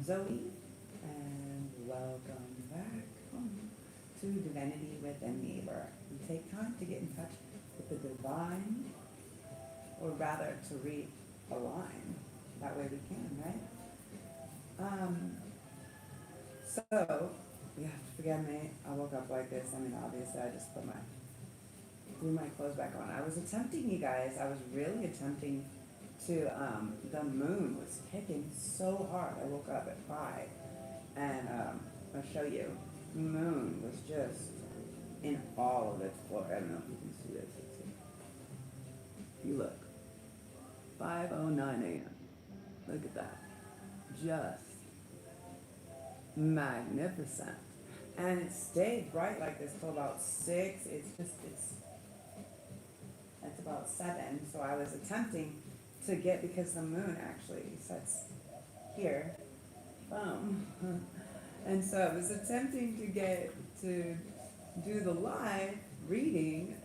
Zoe, and welcome back to Divinity Within Me, where we take time to get in touch with the divine, or rather to realign. That way we can, right? So, you have to forgive me. I woke up like this. I mean, obviously, I just threw my clothes back on. I was attempting, you guys. I was really attempting to. The moon was kicking so hard. I woke up at 5, and I'll show you. The moon was just in all of its glory. I don't know if you can see this. Let's see. You look. 5:09 a.m. Look at that. Just magnificent. And it stayed bright like this till about 6. It's about 7. So I was attempting to get, because the moon actually sets here. Boom. And so I was attempting to get to do the live reading,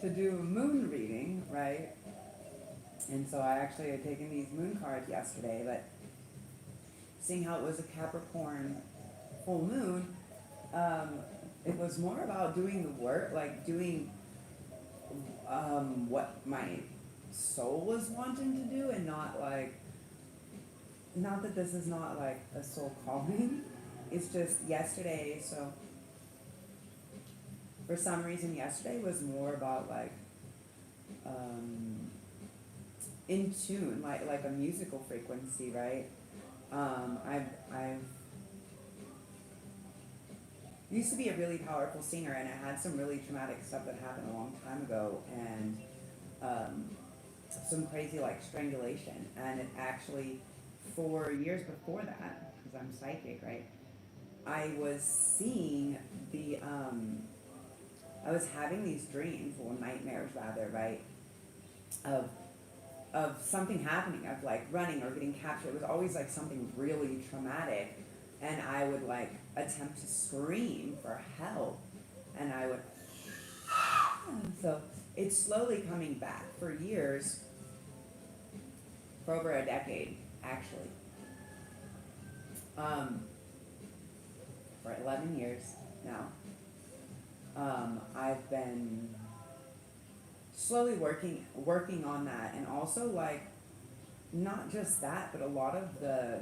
to do a moon reading, right? And so I actually had taken these moon cards yesterday, but seeing how it was a Capricorn full moon, it was more about doing the work, like doing what my soul was wanting to do, and not like, not that this is not like a soul calling. It's just yesterday, so for some reason yesterday was more about like um, in tune, like a musical frequency, right? I've used to be a really powerful singer, and I had some really traumatic stuff that happened a long time ago, and um, some crazy like strangulation, and it actually, for years before that, because I'm psychic, right? I was seeing I was having these dreams, or nightmares rather, right? Of something happening, of like running or getting captured. It was always like something really traumatic, and I would like attempt to scream for help, and I would. So it's slowly coming back for years, for over a decade, actually. Um, for 11 years now. I've been slowly working on that, and also like not just that, but a lot of the,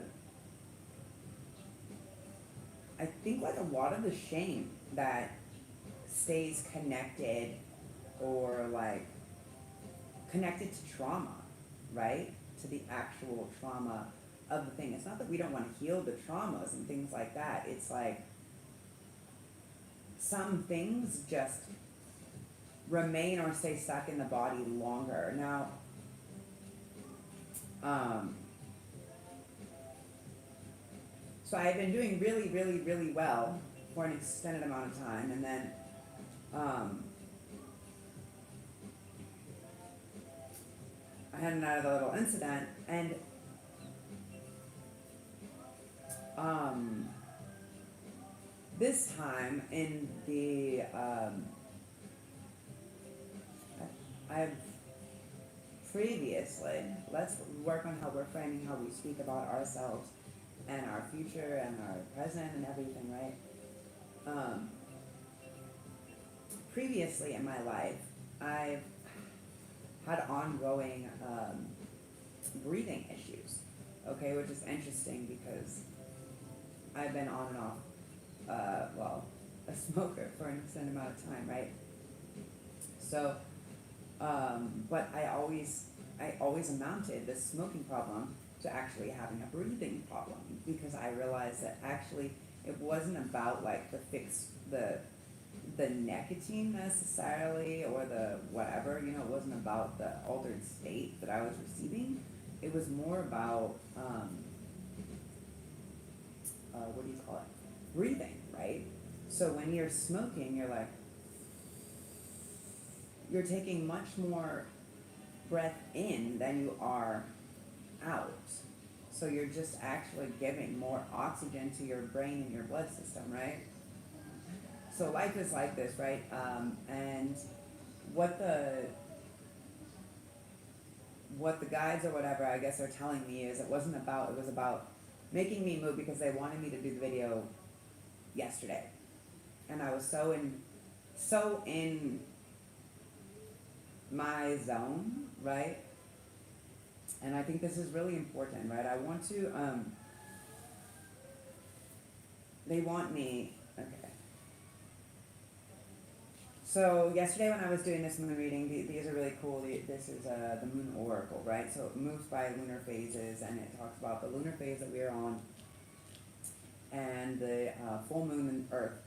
I think like a lot of the shame that stays connected, or like connected to trauma, right? To the actual trauma of the thing. It's not that we don't want to heal the traumas and things like that. It's like some things just remain or stay stuck in the body longer. Now, um, so I had been doing really, really, really well for an extended amount of time, and then um, I had another little incident, and um, this time in the I've previously, let's work on how we're framing how we speak about ourselves and our future and our present and everything, right? Um, Previously in my life, I've had ongoing breathing issues, okay, which is interesting because I've been on and off, well, a smoker for an extended amount of time, right? So, but I always amounted this smoking problem to actually having a breathing problem, because I realized that actually it wasn't about like the nicotine necessarily, or the whatever, it wasn't about the altered state that I was receiving. It was more about what do you call it? Breathing, right? So when you're smoking, you're taking much more breath in than you are out. So you're just actually giving more oxygen to your brain and your blood system, right? So life is like this, right? And what the what the guides or whatever, I guess, are telling me is it was about making me move because they wanted me to do the video yesterday. And I was so in my zone, right? And I think this is really important, right? I want to, they want me, okay. So yesterday when I was doing this moon reading, these are really cool. This is the moon oracle, right? So it moves by lunar phases, and it talks about the lunar phase that we are on, and the full moon and Earth,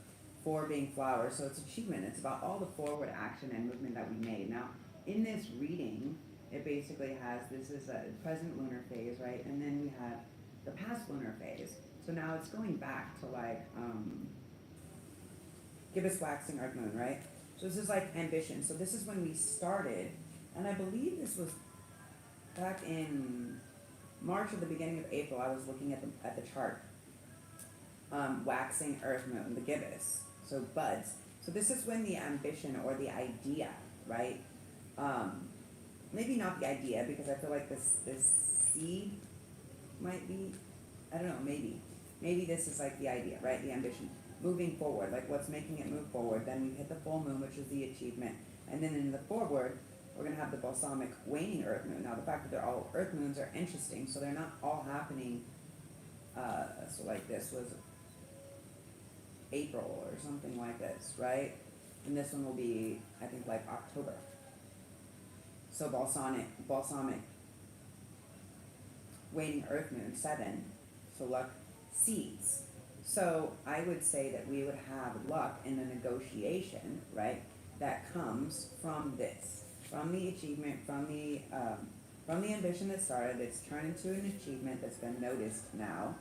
4 being flowers. So it's achievement. It's about all the forward action and movement that we made. Now, in this reading, it basically has, this is a present lunar phase, right? And then we have the past lunar phase. So now it's going back to like, gibbous waxing Earth moon, right? So this is like ambition. So this is when we started, and I believe this was back in March or the beginning of April. I was looking at the chart. Waxing Earth moon, the gibbous, so buds. So this is when the ambition or the idea, right? Maybe not the idea, because I feel like this seed might be, I don't know, maybe this is like the idea, right? The ambition, moving forward, like what's making it move forward. Then we hit the full moon, which is the achievement, and then in the forward, we're gonna have the balsamic waning Earth moon. Now the fact that they're all Earth moons are interesting, so they're not all happening. So like this was April or something like this, right? And this one will be, I think, like October. So balsamic waning Earth moon 7, so luck seeds. So I would say that we would have luck in the negotiation, right? That comes from this, from the achievement, from the ambition that started. It's turned into an achievement that's been noticed now.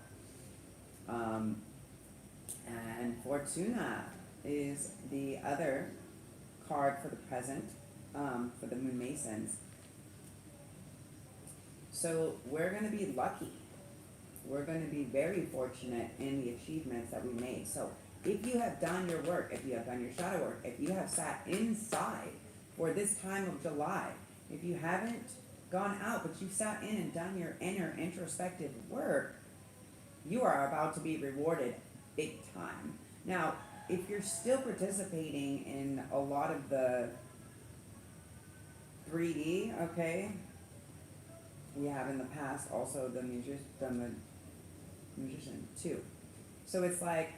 And Fortuna is the other card for the present, for the Moon Masons. So we're going to be lucky. We're going to be very fortunate in the achievements that we made. So if you have done your work, if you have done your shadow work, if you have sat inside for this time of July, if you haven't gone out, but you sat in and done your inner introspective work, you are about to be rewarded big time. Now, if you're still participating in a lot of the 3D, okay, we have in the past also the magician too. So it's like,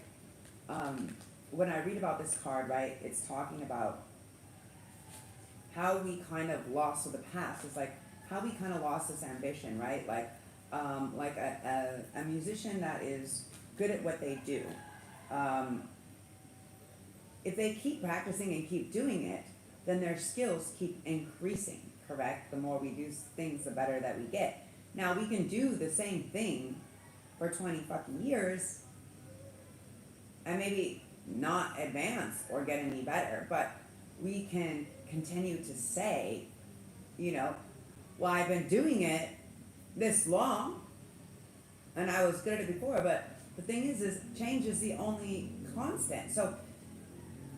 when I read about this card, right, it's talking about how we kind of lost, so the past is like how we kind of lost this ambition, right? Like a musician that is good at what they do. If they keep practicing and keep doing it, then their skills keep increasing, correct? The more we do things, the better that we get. Now, we can do the same thing for 20 fucking years and maybe not advance or get any better, but we can continue to say, you know, well, I've been doing it this long and I was good at it before, but the thing is change is the only constant. So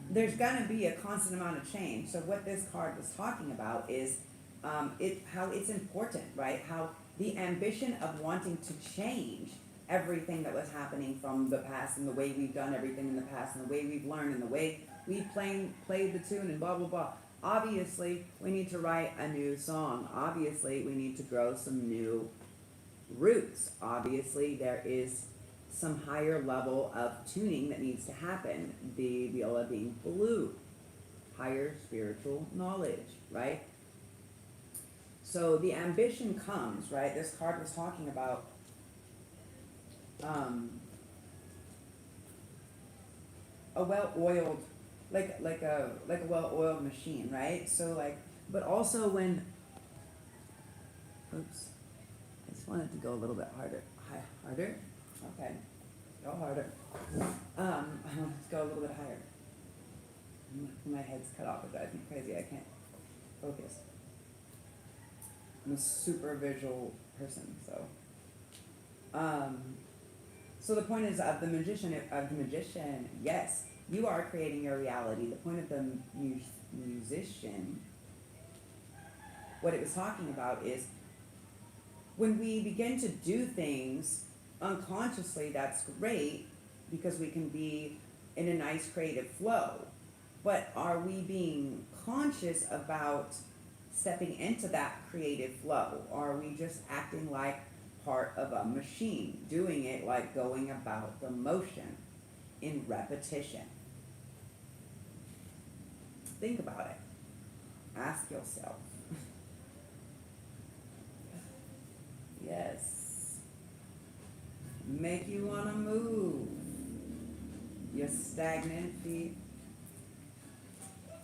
there's gonna be a constant amount of change. So what this card was talking about is how it's important, right? How the ambition of wanting to change everything that was happening from the past and the way we've done everything in the past and the way we've learned and the way we've played the tune and blah, blah, blah. Obviously, we need to write a new song. Obviously, we need to grow some new roots. Obviously, there is some higher level of tuning that needs to happen. The viola being blue. Higher spiritual knowledge, right? So the ambition comes, right? This card was talking about a well-oiled, like a well-oiled machine, right? So like, but also when, oops, I just wanted to go a little bit harder. Harder? Okay, go harder. Let's go a little bit higher. My head's cut off. It drives me crazy. I can't focus. I'm a super visual person, so. So the point is of the magician, yes, you are creating your reality. The point of the musician, what it was talking about is when we begin to do things unconsciously, that's great because we can be in a nice creative flow. But are we being conscious about stepping into that creative flow? Or are we just acting like part of a machine, doing it like going about the motion in repetition? Think about it. Ask yourself. Yes. Make you want to move your stagnant feet.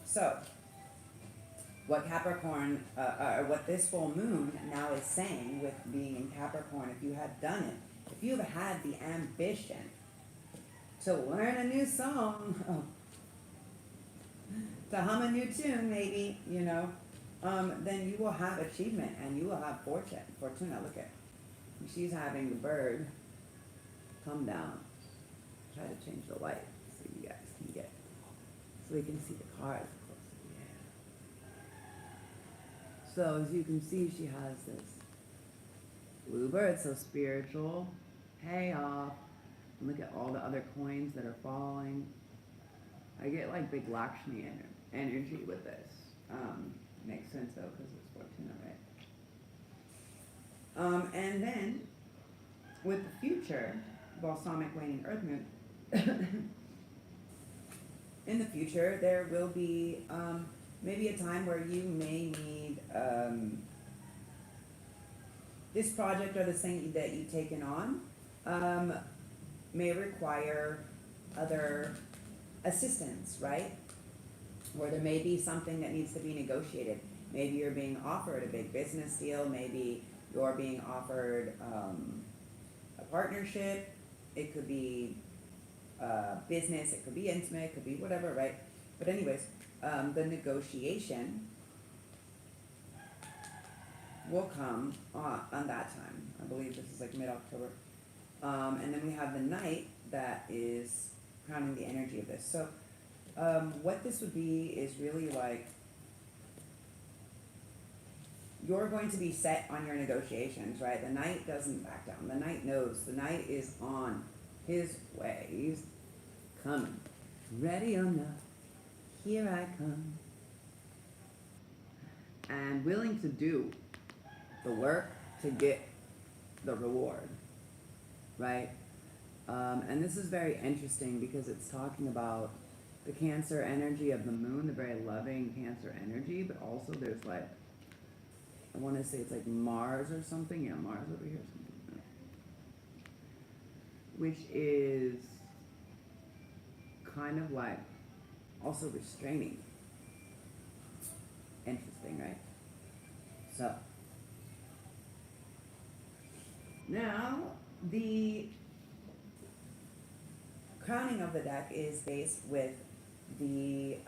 So, what Capricorn, or what this full moon now is saying with being in Capricorn, if you have done it, if you've had the ambition to learn a new song, to hum a new tune, maybe, then you will have achievement and you will have fortune. Fortuna, look at, she's having the bird come down. Try to change the light so you guys can get, so we can see the cards closer. Yeah. So as you can see, she has this blue bird, so spiritual payoff. And look at all the other coins that are falling. I get like big Lakshmi energy with this. Makes sense though, because it's Fortuna, right? And then with the future, balsamic waning earth moon, in the future there will be maybe a time where you may need this project or this thing that you've taken on may require other assistance, right? Or there may be something that needs to be negotiated. Maybe you're being offered a big business deal. Maybe you're being offered a partnership. It could be business. It could be intimate. It could be whatever, right? But anyways, the negotiation will come on that time. I believe this is like mid-October. And then we have the night that is crowning the energy of this. So what this would be is really like you're going to be set on your negotiations, right? The knight doesn't back down. The knight knows. The knight is on his way. He's coming. Ready or not, here I come. And willing to do the work to get the reward, right? And this is very interesting because it's talking about the Cancer energy of the moon, the very loving Cancer energy, but also there's like, I want to say it's like Mars or something. Yeah, Mars over here. Something. Which is kind of like also restraining. Interesting, right? So, now the crowning of the deck is based with the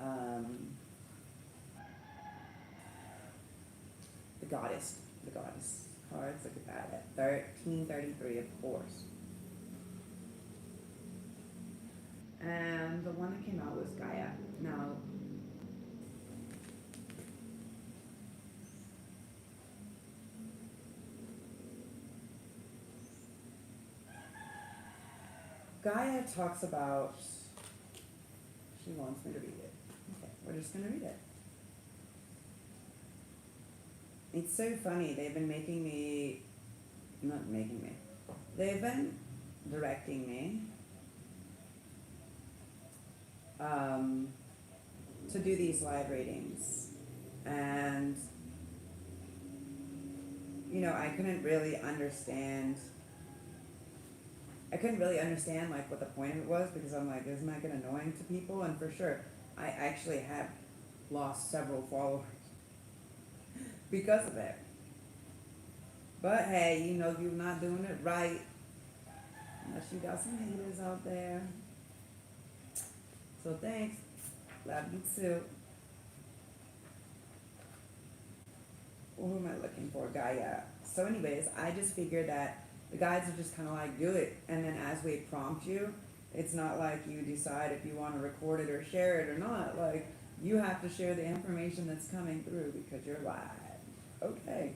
goddess, cards. Look at that, at 1333 of course. And the one that came out was Gaia. Now, Gaia talks about, she wants me to read it. Okay, we're just going to read it. It's so funny, they've been making me, not making me, they've been directing me to do these live readings. And, I couldn't really understand like what the point of it was, because I'm like, isn't that get annoying to people? And for sure, I actually have lost several followers because of it. But hey, you're not doing it right unless you got some haters out there. So thanks. Love you too. Who am I looking for? Gaia. So anyways, I just figured that the guides are just kind of like, do it. And then as we prompt you, it's not like you decide if you want to record it or share it or not. Like, you have to share the information that's coming through because you're live. Okay.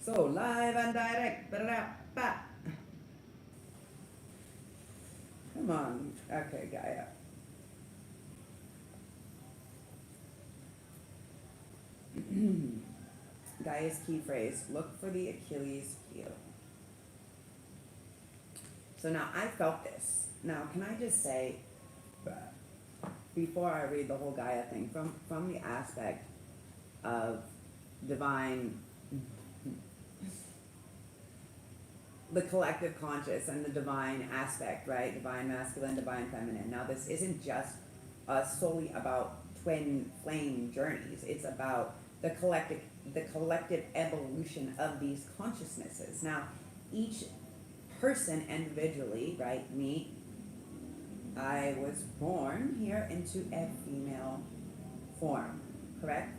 So, live and direct. Ba-da-da-ba. Come on. Okay, Gaia. Gaia's key phrase, look for the Achilles heel. So now I felt this. Now, can I just say, before I read the whole Gaia thing, from the aspect of divine, the collective conscious and the divine aspect, right? Divine masculine, divine feminine. Now, this isn't just solely about twin flame journeys. It's about the collective evolution of these consciousnesses. Now, each person individually, right? Me, I was born here into a female form, correct?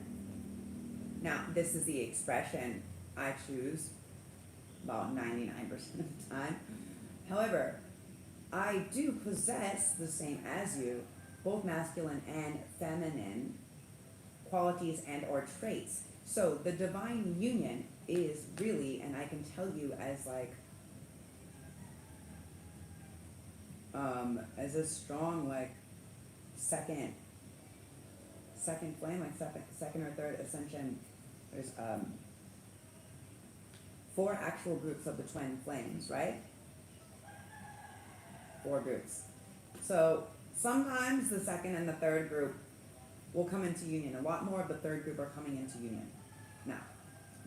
Now, this is the expression I choose about 99% of the time. However, I do possess the same as you, both masculine and feminine qualities and or traits. So the divine union is really, and I can tell you as like, as a strong like second flame, like second or third ascension. There's 4 actual groups of the twin flames, right? 4 groups. So sometimes the second and the third group will come into union. A lot more of the third group are coming into union now,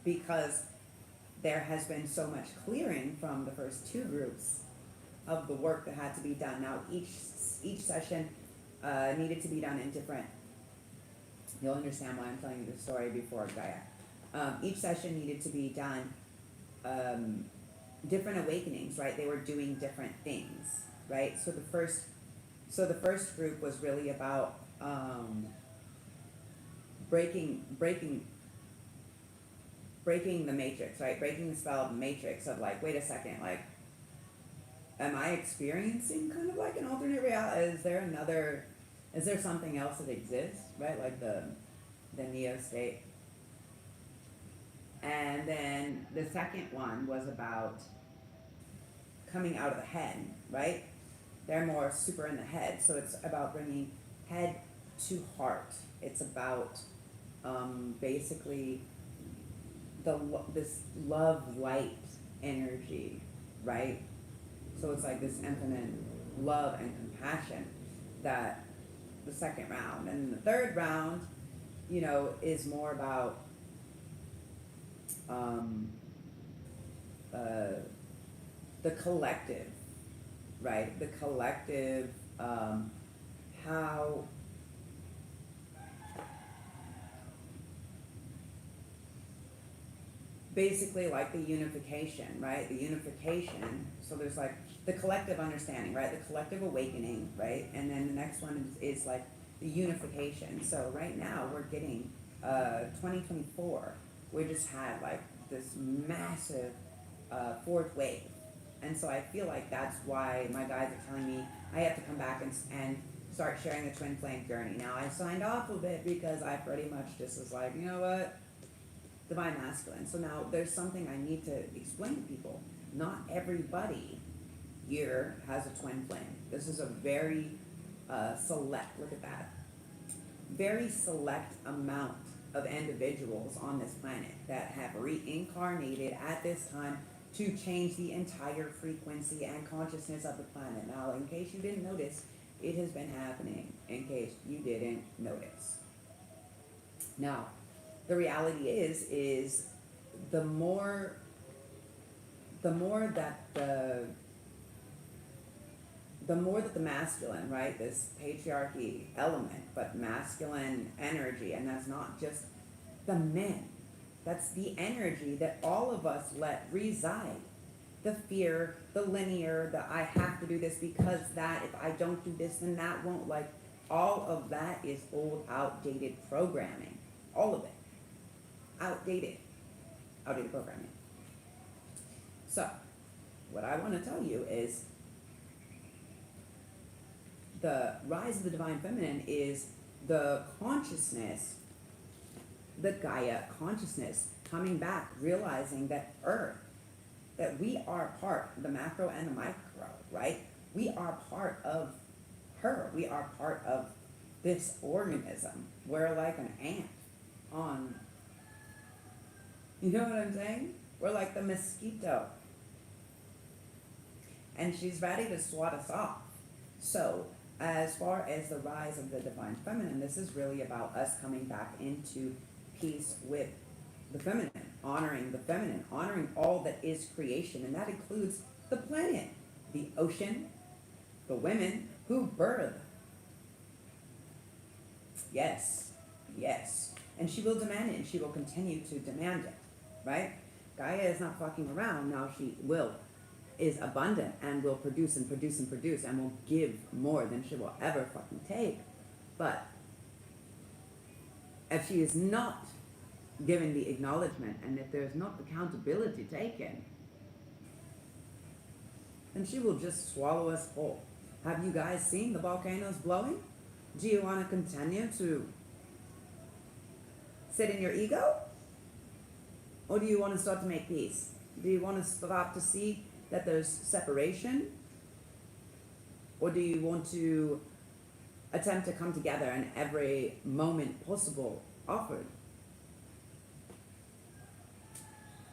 because there has been so much clearing from the first 2 groups of the work that had to be done. Now each session needed to be done in different, you'll understand why I'm telling you this story before Gaia. Each session needed to be done different awakenings, right? They were doing different things, right? So the first group was really about breaking the matrix, right? Breaking the spell of the matrix of like, wait a second, like, am I experiencing kind of like an alternate reality? Is there something else that exists, right? Like the Neo state. And then the second one was about coming out of the head, right? They're more super in the head. So it's about bringing head to heart. It's about basically this love light energy, right? So it's like this infinite love and compassion that the second round. And the third round, is more about the collective, right? The collective, how basically like the unification, right? The unification. So there's like the collective understanding, right? The collective awakening, right? And then the next one is like the unification. So right now we're getting 2024. We just had like this massive 4th wave. And so I feel like that's why my guides are telling me I have to come back and start sharing the twin flame journey. Now I signed off a bit because I pretty much just was like, you know what? Divine masculine. So now there's something I need to explain to people. Not everybody here has a twin flame. This is a very select, look at that, very select amount of individuals on this planet that have reincarnated at this time to change the entire frequency and consciousness of the planet. Now, in case you didn't notice, it has been happening, in case you didn't notice. Now, the reality is the more that the masculine, right, this patriarchy element, but masculine energy, and that's not just the men, that's the energy that all of us let reside. The fear, the linear, the I have to do this because that, if I don't do this, then that won't, like, all of that is old, outdated programming. All of it. Outdated programming. So, what I want to tell you is the rise of the divine feminine is the consciousness, the Gaia consciousness coming back, realizing that Earth, that we are part, the macro and the micro, right? We are part of her. We are part of this organism. We're like an ant on, you know what I'm saying? We're like the mosquito. And she's ready to swat us off. So, as far as the rise of the divine feminine, this is really about us coming back into peace with the feminine, honoring all that is creation, and that includes the planet, the ocean, the women who birth. Yes, yes. And she will demand it, and she will continue to demand it, right? Gaia is not fucking around. Now she will, is abundant and will produce and produce and produce and will give more than she will ever fucking take. But if she is not given the acknowledgement and if there's not accountability taken, then she will just swallow us whole. Have you guys seen the volcanoes blowing? Do you want to continue to sit in your ego? Or do you want to start to make peace? Do you want to stop to see that there's separation? Or do you want to attempt to come together in every moment possible offered?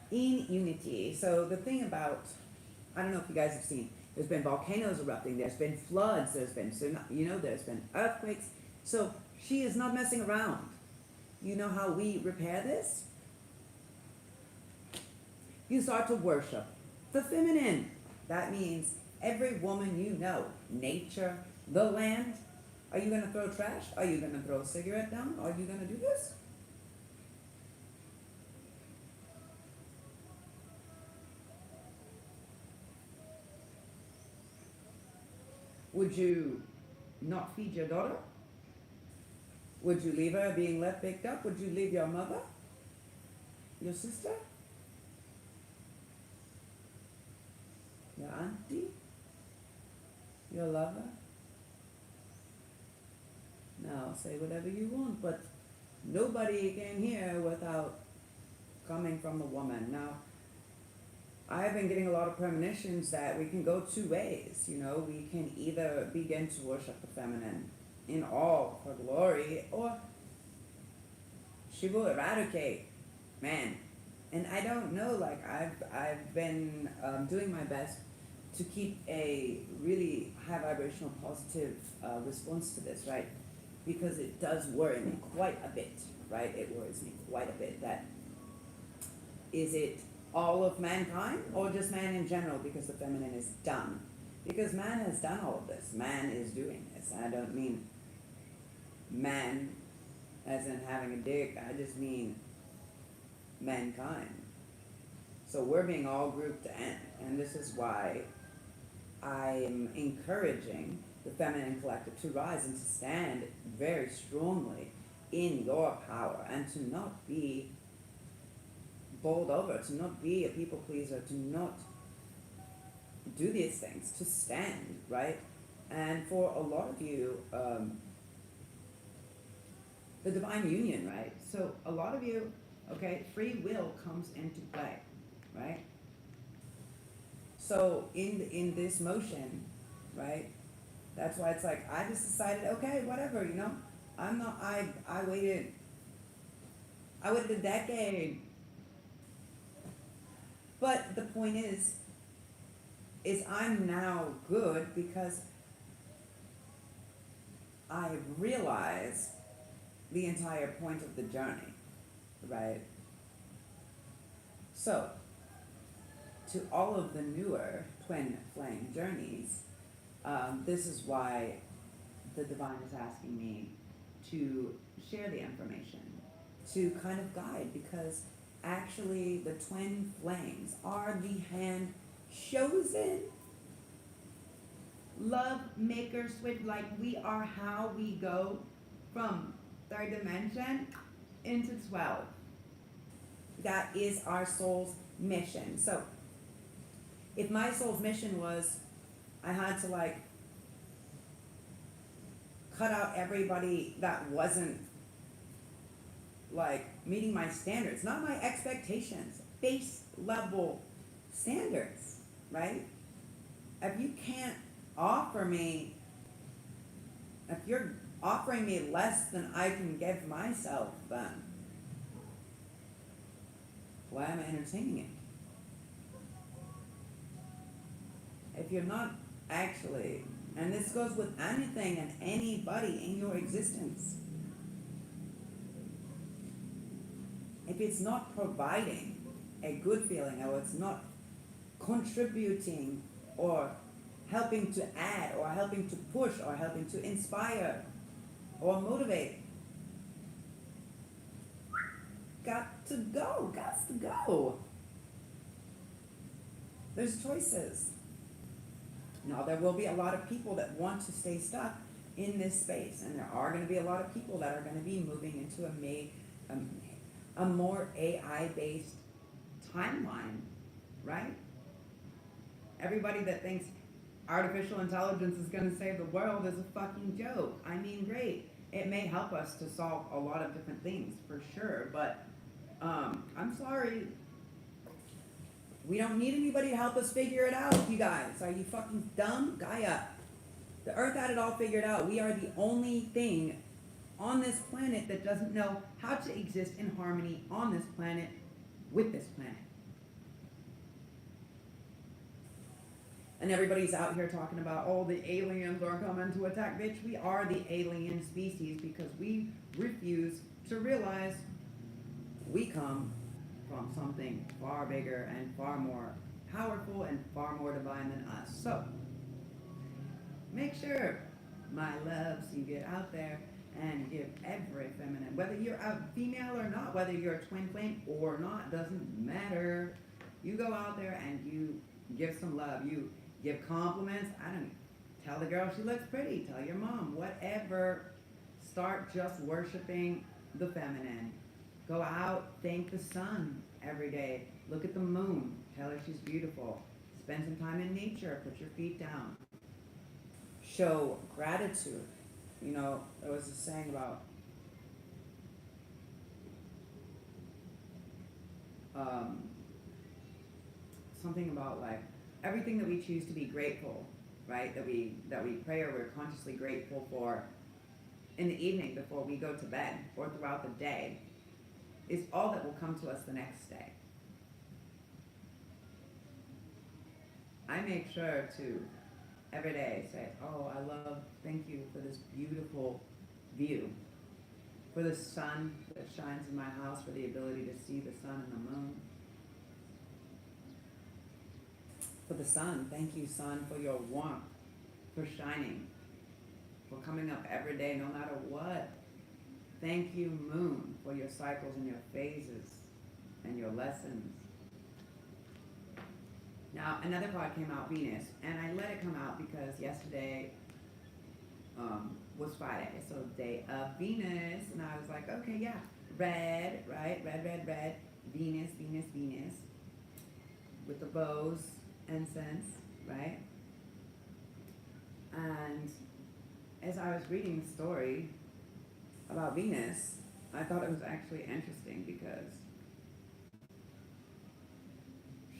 In unity. So the thing about, I don't know if you guys have seen, there's been volcanoes erupting, there's been floods, there's been, there's been earthquakes. So she is not messing around. You know how we repair this? You start to worship the feminine. That means every woman you know, nature, the land. Are you going to throw trash? Are you going to throw a cigarette down? Are you going to do this? Would you not feed your daughter? Would you leave her being left baked up? Would you leave your mother? Your sister? Your auntie? Your lover? Now, say whatever you want, but nobody came here without coming from a woman. Now, I've been getting a lot of premonitions that we can go two ways. We can either begin to worship the feminine in all her glory, or she will eradicate man. And I don't know, like I've been doing my best to keep a really high vibrational positive response to this, right? Because it does worry me quite a bit, right? It worries me quite a bit that, is it all of mankind or just man in general, because the feminine is done? Because man has done all of this. Man is doing this. I don't mean man as in having a dick. I just mean mankind. So we're being all grouped in, and this is why I am encouraging the feminine collective to rise and to stand very strongly in your power and to not be bowled over, to not be a people pleaser, to not do these things, to stand, right? And for a lot of you, the divine union, right? So a lot of you, okay, free will comes into play, right? So in this motion, right? That's why it's like I just decided, okay, whatever, I'm not. I waited. I waited a decade. But the point is I'm now good because I realized the entire point of the journey, right? So, to all of the newer twin flame journeys, this is why the divine is asking me to share the information, to kind of guide, because actually the twin flames are the hand chosen love makers, with like we are how we go from third dimension into 12. That is our soul's mission. So if my soul's mission was I had to like cut out everybody that wasn't like meeting my standards, not my expectations, base level standards, right? If you can't offer me, if you're offering me less than I can give myself, then why am I entertaining it? If you're not actually, and this goes with anything and anybody in your existence, if it's not providing a good feeling, or it's not contributing or helping to add or helping to push or helping to inspire or motivate, got to go. There's choices. Now, there will be a lot of people that want to stay stuck in this space, and there are going to be a lot of people that are going to be moving into a more AI-based timeline, right? Everybody that thinks artificial intelligence is going to save the world is a fucking joke. I mean, great. It may help us to solve a lot of different things, for sure, but I'm sorry. We don't need anybody to help us figure it out, you guys. Are you fucking dumb? Gaia. The Earth had it all figured out. We are the only thing on this planet that doesn't know how to exist in harmony on this planet with this planet. And everybody's out here talking about, oh, the aliens are coming to attack. Bitch, we are the alien species because we refuse to realize we come from something far bigger and far more powerful and far more divine than us. So, make sure, my loves, you get out there and give every feminine, whether you're a female or not, whether you're a twin flame or not, doesn't matter. You go out there and you give some love. You give compliments. I don't tell the girl she looks pretty. Tell your mom, whatever. Start just worshiping the feminine. Go out, thank the sun every day. Look at the moon. Tell her she's beautiful. Spend some time in nature. Put your feet down. Show gratitude. You know, there was a saying about something about like everything that we choose to be grateful, right? That we pray or we're consciously grateful for in the evening before we go to bed or throughout the day is all that will come to us the next day. I make sure to every day say, oh, thank you for this beautiful view, for the sun that shines in my house, for the ability to see the sun and the moon. For the sun, thank you, sun, for your warmth, for shining, for coming up every day no matter what. Thank you, moon, for your cycles and your phases and your lessons. Now, another card came out, Venus, and I let it come out because yesterday was Friday, so day of Venus, and I was like, okay, yeah, red, right, red, Venus, with the bows, incense, right? And as I was reading the story about Venus, I thought it was actually interesting because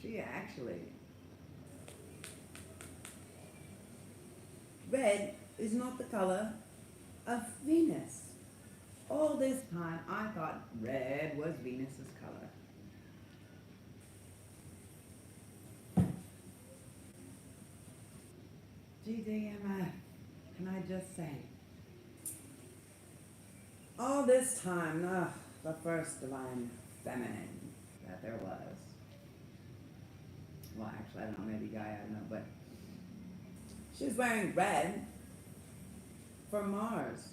she actually, red is not the color of Venus. All this time I thought red was Venus's color. GDMF, can I just say, all this time, the first divine feminine that there was, well actually I don't know, maybe Gaia, I don't know, but she was wearing red for Mars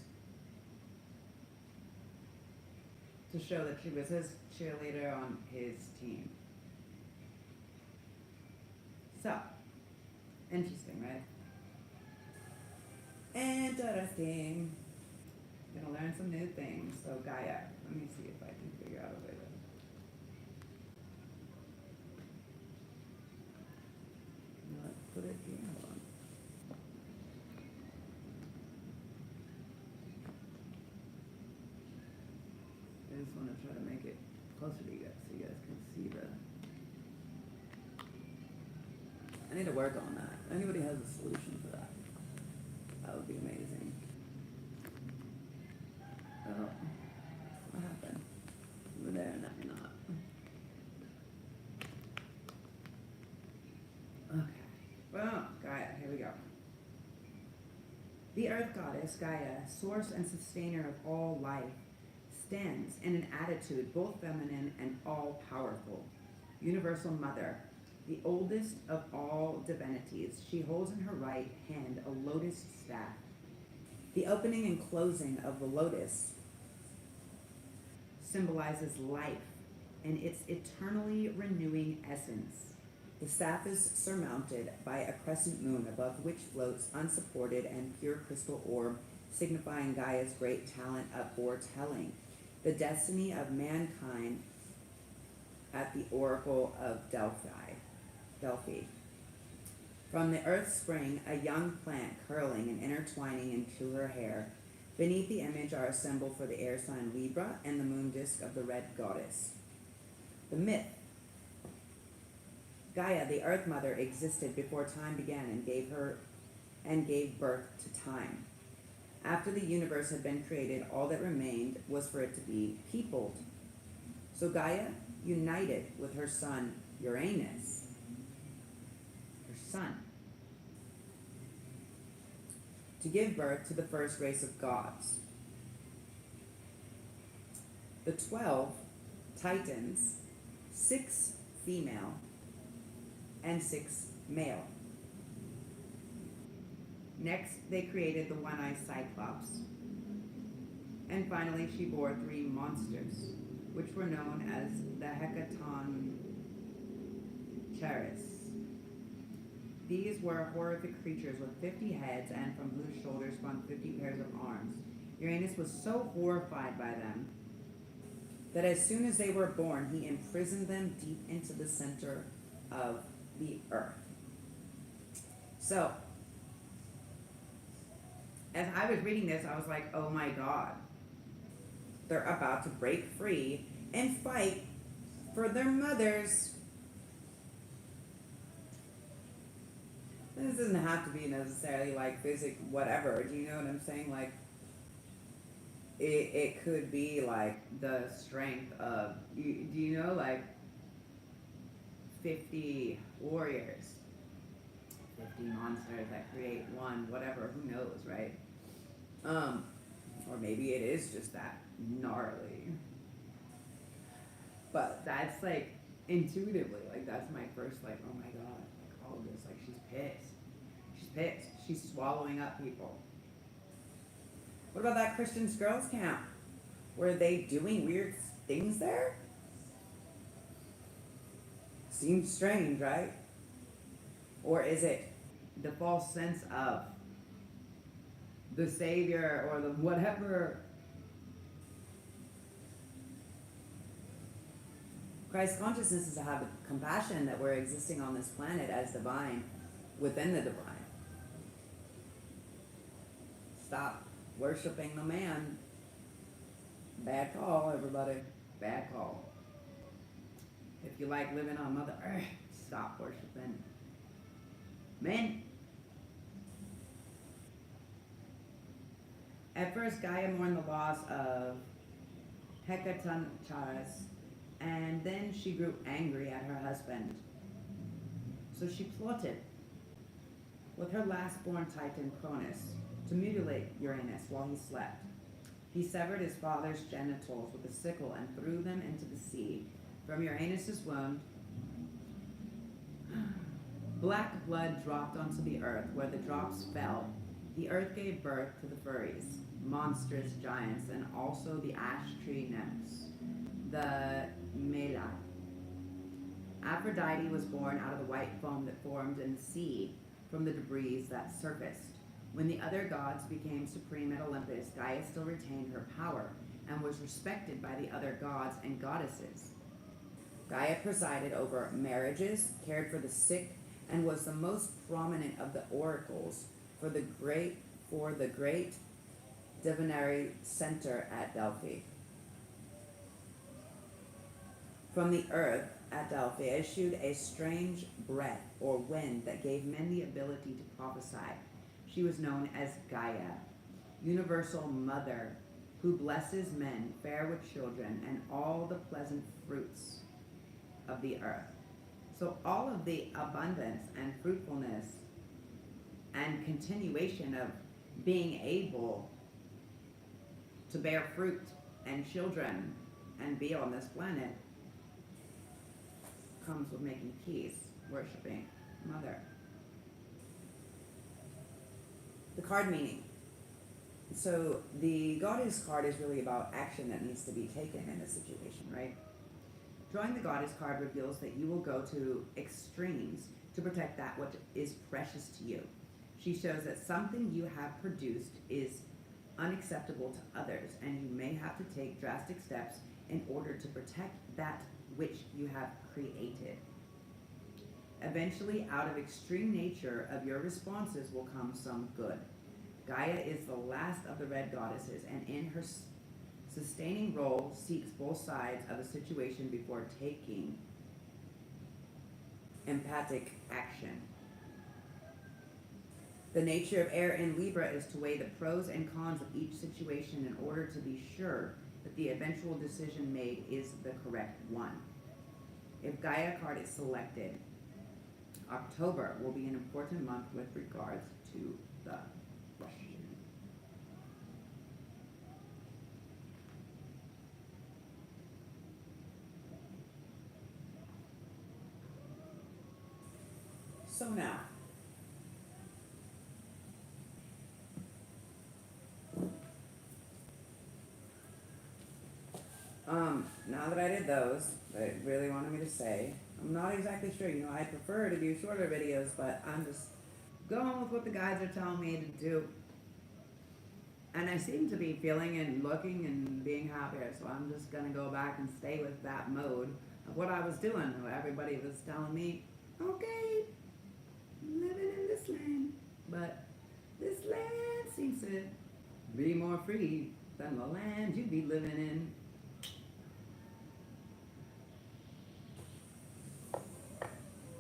to show that she was his cheerleader on his team. So, interesting, right? Interesting. Gonna learn some new things. So Gaia, let me see if I can figure out a way to. Let's put it here. Hold on. I just want to try to make it closer to you guys so you guys can see the. I need to work on that. Anybody has a solution for that? go. The earth goddess, Gaia, source and sustainer of all life, stands in an attitude both feminine and all-powerful. Universal Mother, the oldest of all divinities, she holds in her right hand a lotus staff. The opening and closing of the lotus symbolizes life and its eternally renewing essence. The staff is surmounted by a crescent moon above which floats unsupported and pure crystal orb, signifying Gaia's great talent of foretelling the destiny of mankind at the oracle of Delphi. From the earth spring a young plant curling and intertwining into her hair. Beneath the image are a symbol for the air sign Libra and the moon disk of the red goddess. The myth. Gaia, the earth mother, existed before time began and gave birth to time. After the universe had been created, all that remained was for it to be peopled. So Gaia united with her son Uranus, to give birth to the first race of gods. The 12 Titans, 6 female and 6 male. Next, they created the one-eyed Cyclops. And finally, she bore 3 monsters, which were known as the Hecatoncheires. These were horrific creatures with 50 heads and from whose shoulders sprung 50 pairs of arms. Uranus was so horrified by them that as soon as they were born, he imprisoned them deep into the center of the earth. So, as I was reading this, I was like, oh my God. They're about to break free and fight for their mothers. This doesn't have to be necessarily like physics, whatever. Do you know what I'm saying? Like, it could be like the strength of, do you know, like 50 warriors, 50 monsters that create one, whatever, who knows, right? Or maybe it is just that gnarly. But that's like intuitively, like that's my first like, oh my God, like all of this, like she's pissed. She's pissed. She's swallowing up people. What about that Christian girls camp? Were they doing weird things there? Seems strange, right? Or is it the false sense of the Savior or the whatever? Christ consciousness is to have compassion that we're existing on this planet as divine within the divine. Stop worshiping the man. Bad call, everybody. Bad call. If you like living on Mother Earth, stop worshiping men. At first, Gaia mourned the loss of Hecatoncheires, and then she grew angry at her husband. So she plotted with her last-born Titan, Cronus, to mutilate Uranus while he slept. He severed his father's genitals with a sickle and threw them into the sea. From Uranus's wound, black blood dropped onto the earth. Where the drops fell, the earth gave birth to the Furies, monstrous giants, and also the ash tree nymphs, the Mela. Aphrodite was born out of the white foam that formed in the sea from the debris that surfaced. When the other gods became supreme at Olympus, Gaia still retained her power and was respected by the other gods and goddesses. Gaia presided over marriages, cared for the sick, and was the most prominent of the oracles for the great divinatory center at Delphi. From the earth at Delphi issued a strange breath or wind that gave men the ability to prophesy. She was known as Gaia, universal mother, who blesses men fair with children and all the pleasant fruits of the earth. So all of the abundance and fruitfulness and continuation of being able to bear fruit and children and be on this planet comes with making peace, worshiping Mother. The card meaning. So the Goddess card is really about action that needs to be taken in this situation, right? Drawing the Goddess card reveals that you will go to extremes to protect that which is precious to you. She shows that something you have produced is unacceptable to others, and you may have to take drastic steps in order to protect that which you have created. Eventually, out of extreme nature of your responses will come some good. Gaia is the last of the red goddesses, and in her sustaining role seeks both sides of a situation before taking empathic action. The nature of air in Libra is to weigh the pros and cons of each situation in order to be sure that the eventual decision made is the correct one. If Gaia card is selected, October will be an important month with regards to the question. So now that I did those, they really wanted me to say, I'm not exactly sure, I prefer to do shorter videos, but I'm just going with what the guides are telling me to do. And I seem to be feeling and looking and being happier, so I'm just gonna go back and stay with that mode of what I was doing. Everybody was telling me, okay, living in this land, but this land seems to be more free than the land you be living in.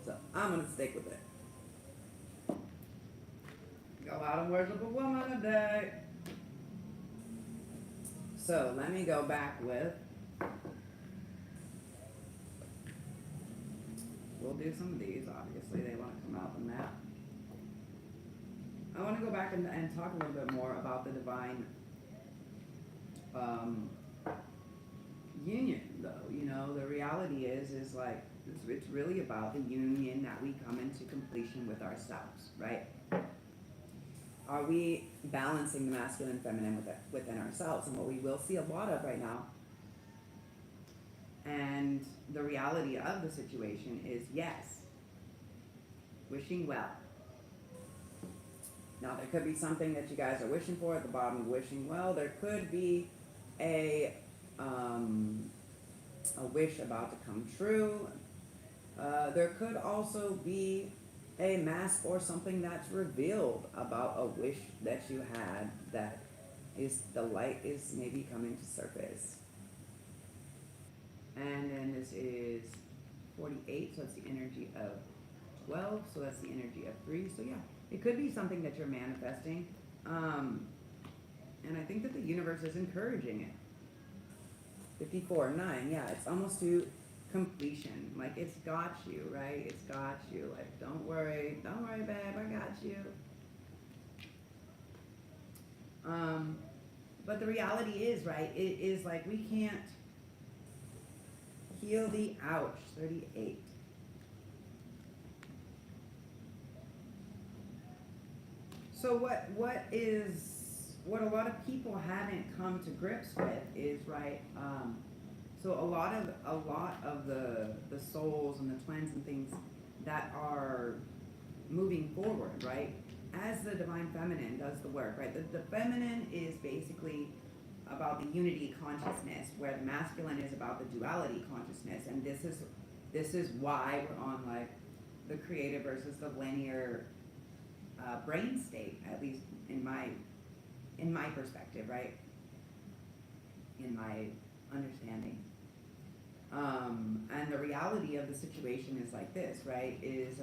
So I'm gonna stick with it. Go out and worship a woman a day. So let me go back with, we'll do some of these, obviously they want to come out the map. I want to go back and talk a little bit more about the divine union, though. The reality is like, it's really about the union that we come into completion with ourselves, right? Are we balancing the masculine and feminine within ourselves? And what we will see a lot of right now, and the reality of the situation is yes, wishing well. Now there could be something that you guys are wishing for at the bottom of wishing well. There could be a wish about to come true. There could also be a mask or something that's revealed about a wish that you had that is, the light is maybe coming to surface. And then this is 48, so that's the energy of 12, so that's the energy of 3. So yeah, it could be something that you're manifesting. And I think that the universe is encouraging it. 54, 9, yeah, it's almost to completion. Like, it's got you, right? It's got you. Like, don't worry, babe, I got you. But the reality is, right, it is like we can't heal the ouch. 38. So what a lot of people haven't come to grips with is, right, so a lot of the souls and the twins and things that are moving forward, right, as the divine feminine does the work, right, the feminine is basically about the unity consciousness, where the masculine is about the duality consciousness. And this is why we're on like the creative versus the linear brain state, at least in my perspective, right? In my understanding. And the reality of the situation is like this, right? Is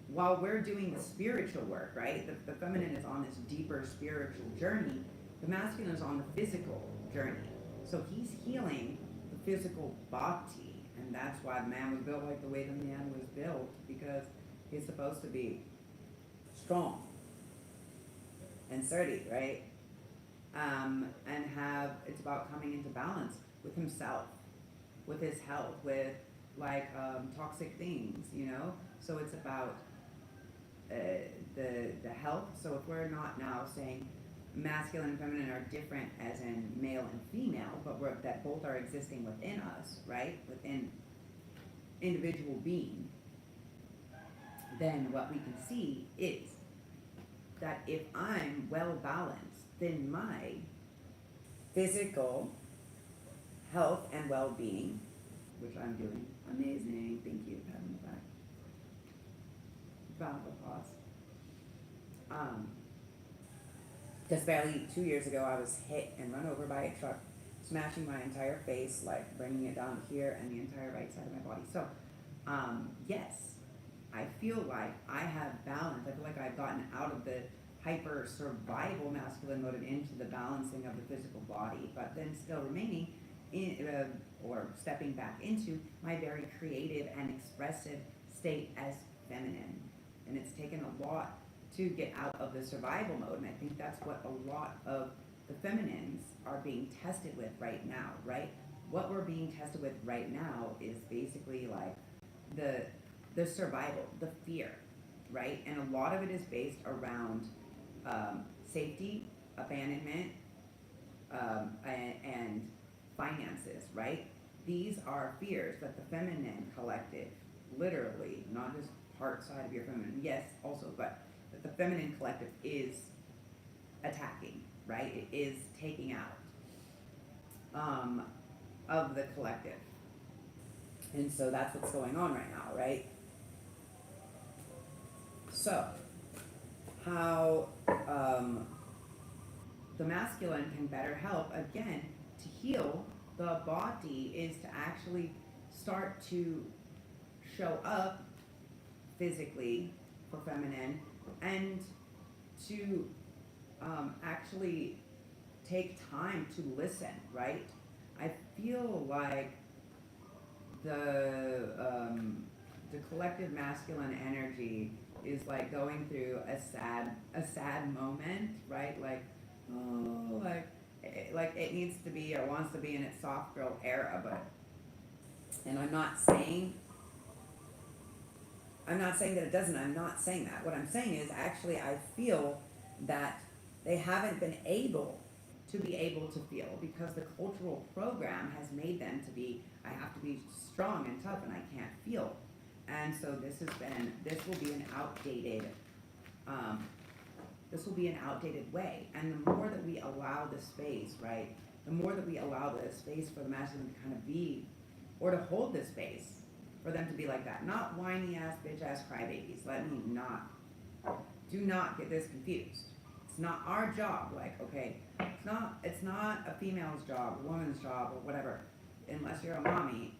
while we're doing the spiritual work, right? The feminine is on this deeper spiritual journey. The masculine is on the physical journey. So he's healing the physical body. And that's why the man was built like the way the man was built, because he's supposed to be strong and sturdy, right? And it's about coming into balance with himself, with his health, with like toxic things, you know. So it's about the health. So if we're not now saying masculine and feminine are different as in male and female, but that both are existing within us, right? Within individual being, then what we can see is that if I'm well balanced, then my physical health and well-being, which I'm doing amazing, thank you, pat on the back, round of applause. Because barely 2 years ago, I was hit and run over by a truck, smashing my entire face, like bringing it down here and the entire right side of my body. So, yes, I feel like I have balance. I feel like I've gotten out of the hyper survival masculine mode and into the balancing of the physical body, but then still remaining in, or stepping back into my very creative and expressive state as feminine. And it's taken a lot to get out of the survival mode, and I think that's what a lot of the feminines are being tested with right now, right? What we're being tested with right now is basically like the survival, the fear, right? And a lot of it is based around safety, abandonment, and finances, right? These are fears that the feminine collective, literally, not just part side of your feminine, yes, also, but that the feminine collective is attacking, right? It is taking out of the collective. And so that's what's going on right now, right? So, how the masculine can better help, again, to heal the body is to actually start to show up physically for feminine and to actually take time to listen, right? I feel like the collective masculine energy is like going through a sad moment, right? Like, oh, like it needs to be or wants to be in its soft girl era, but, and I'm not saying that it doesn't. I'm not saying that. What I'm saying is actually I feel that they haven't been able to feel because the cultural program has made them to be, I have to be strong and tough and I can't feel. And so this will be an outdated way. And the more that we allow the space, right, the more that we allow the space for the masculine to kind of be, or to hold the space for them to be like that. Not whiny ass, bitch ass crybabies. Do not get this confused. It's not our job, like, okay, it's not a female's job, a woman's job, or whatever, unless you're a mommy.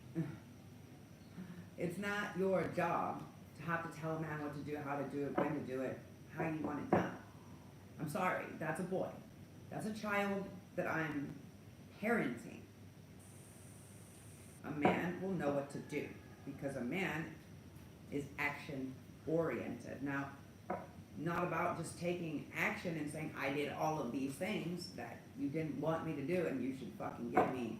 It's not your job to have to tell a man what to do, how to do it, when to do it, how you want it done. I'm sorry, that's a boy. That's a child that I'm parenting. A man will know what to do because a man is action oriented. Now, not about just taking action and saying, I did all of these things that you didn't want me to do and you should fucking give me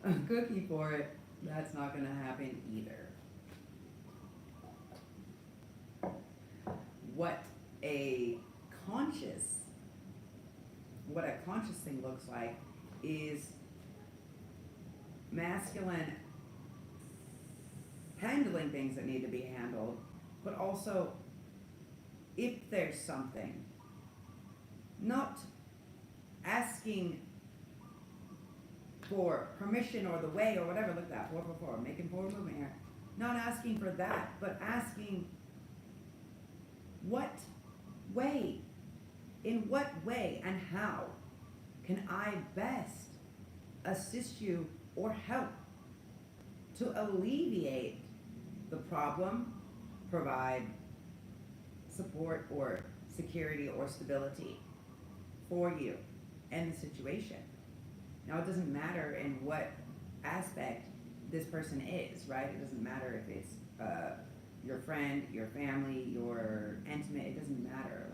a cookie for it. That's not going to happen either. What a conscious thing looks like is masculine handling things that need to be handled, but also if there's something, not asking for permission or the way or whatever. Look at that, 444, making forward movement here. Not asking for that, but asking what way, in what way and how can I best assist you or help to alleviate the problem, provide support or security or stability for you and the situation. Now, it doesn't matter in what aspect this person is, right? It doesn't matter if it's your friend, your family, your intimate, it doesn't matter.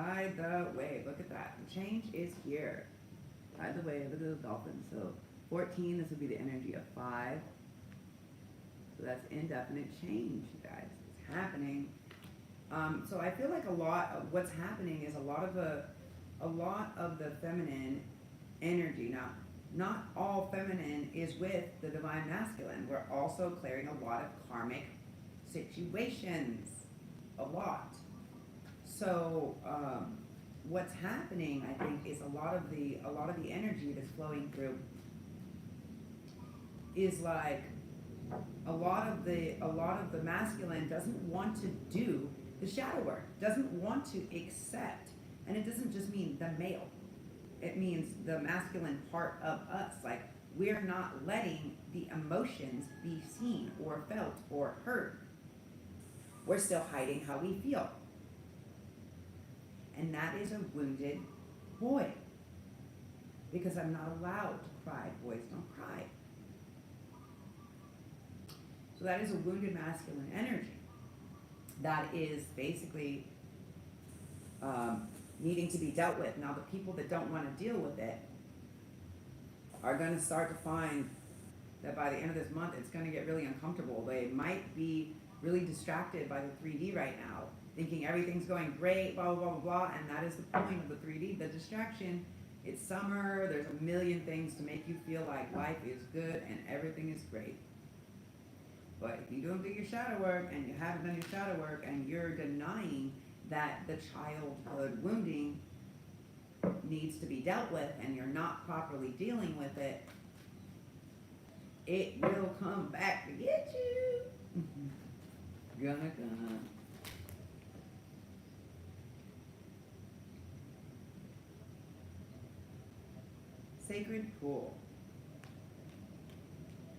Ride the wave. Look at that. The change is here. Ride the wave. Look at those dolphins. So 14, this would be the energy of 5. So that's indefinite change, you guys. It's happening. So I feel like a lot of what's happening is a lot of the feminine energy. Now, not all feminine is with the divine masculine. We're also clearing a lot of karmic situations. A lot. So what's happening, I think, is a lot of the energy that's flowing through is like a lot of the masculine doesn't want to do the shadow work, doesn't want to accept, and it doesn't just mean the male. It means the masculine part of us. Like, we're not letting the emotions be seen or felt or heard. We're still hiding how we feel. And that is a wounded boy. Because I'm not allowed to cry. Boys don't cry. So that is a wounded masculine energy. That is basically needing to be dealt with. Now, the people that don't want to deal with it are going to start to find that by the end of this month, it's going to get really uncomfortable. They might be really distracted by the 3D right now, thinking everything's going great, blah, blah, blah, blah, and that is the point of the 3D, the distraction. It's summer, there's a million things to make you feel like life is good and everything is great. But if you don't do your shadow work and you haven't done your shadow work and you're denying that the childhood wounding needs to be dealt with and you're not properly dealing with it, it will come back to get you. Gonna. Sacred pool.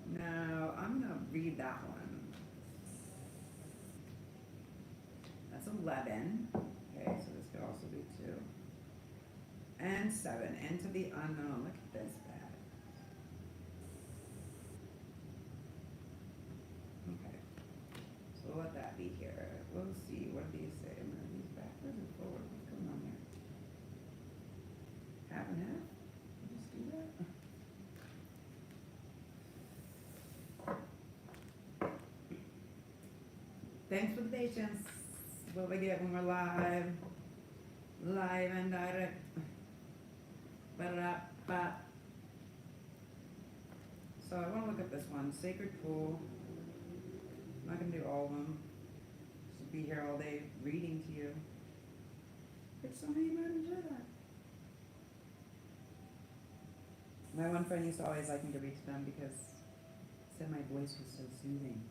Now, I'm gonna read that one. That's 11. Okay, so this could also be 2. And 7. Into the unknown. Look at this bag. Okay. So we'll let that be here. We'll see. What do these say? I'm gonna use backwards and forward. What's going on here? Half and half? Just do that? Thanks for the patience. What we get when we're live. Live and direct. Ba-da-da-ba. So I want to look at this one. Sacred pool. I'm not going to do all of them. Just be here all day reading to you. But some of you might enjoy that. My one friend used to always like me to read to them because he said my voice was so soothing.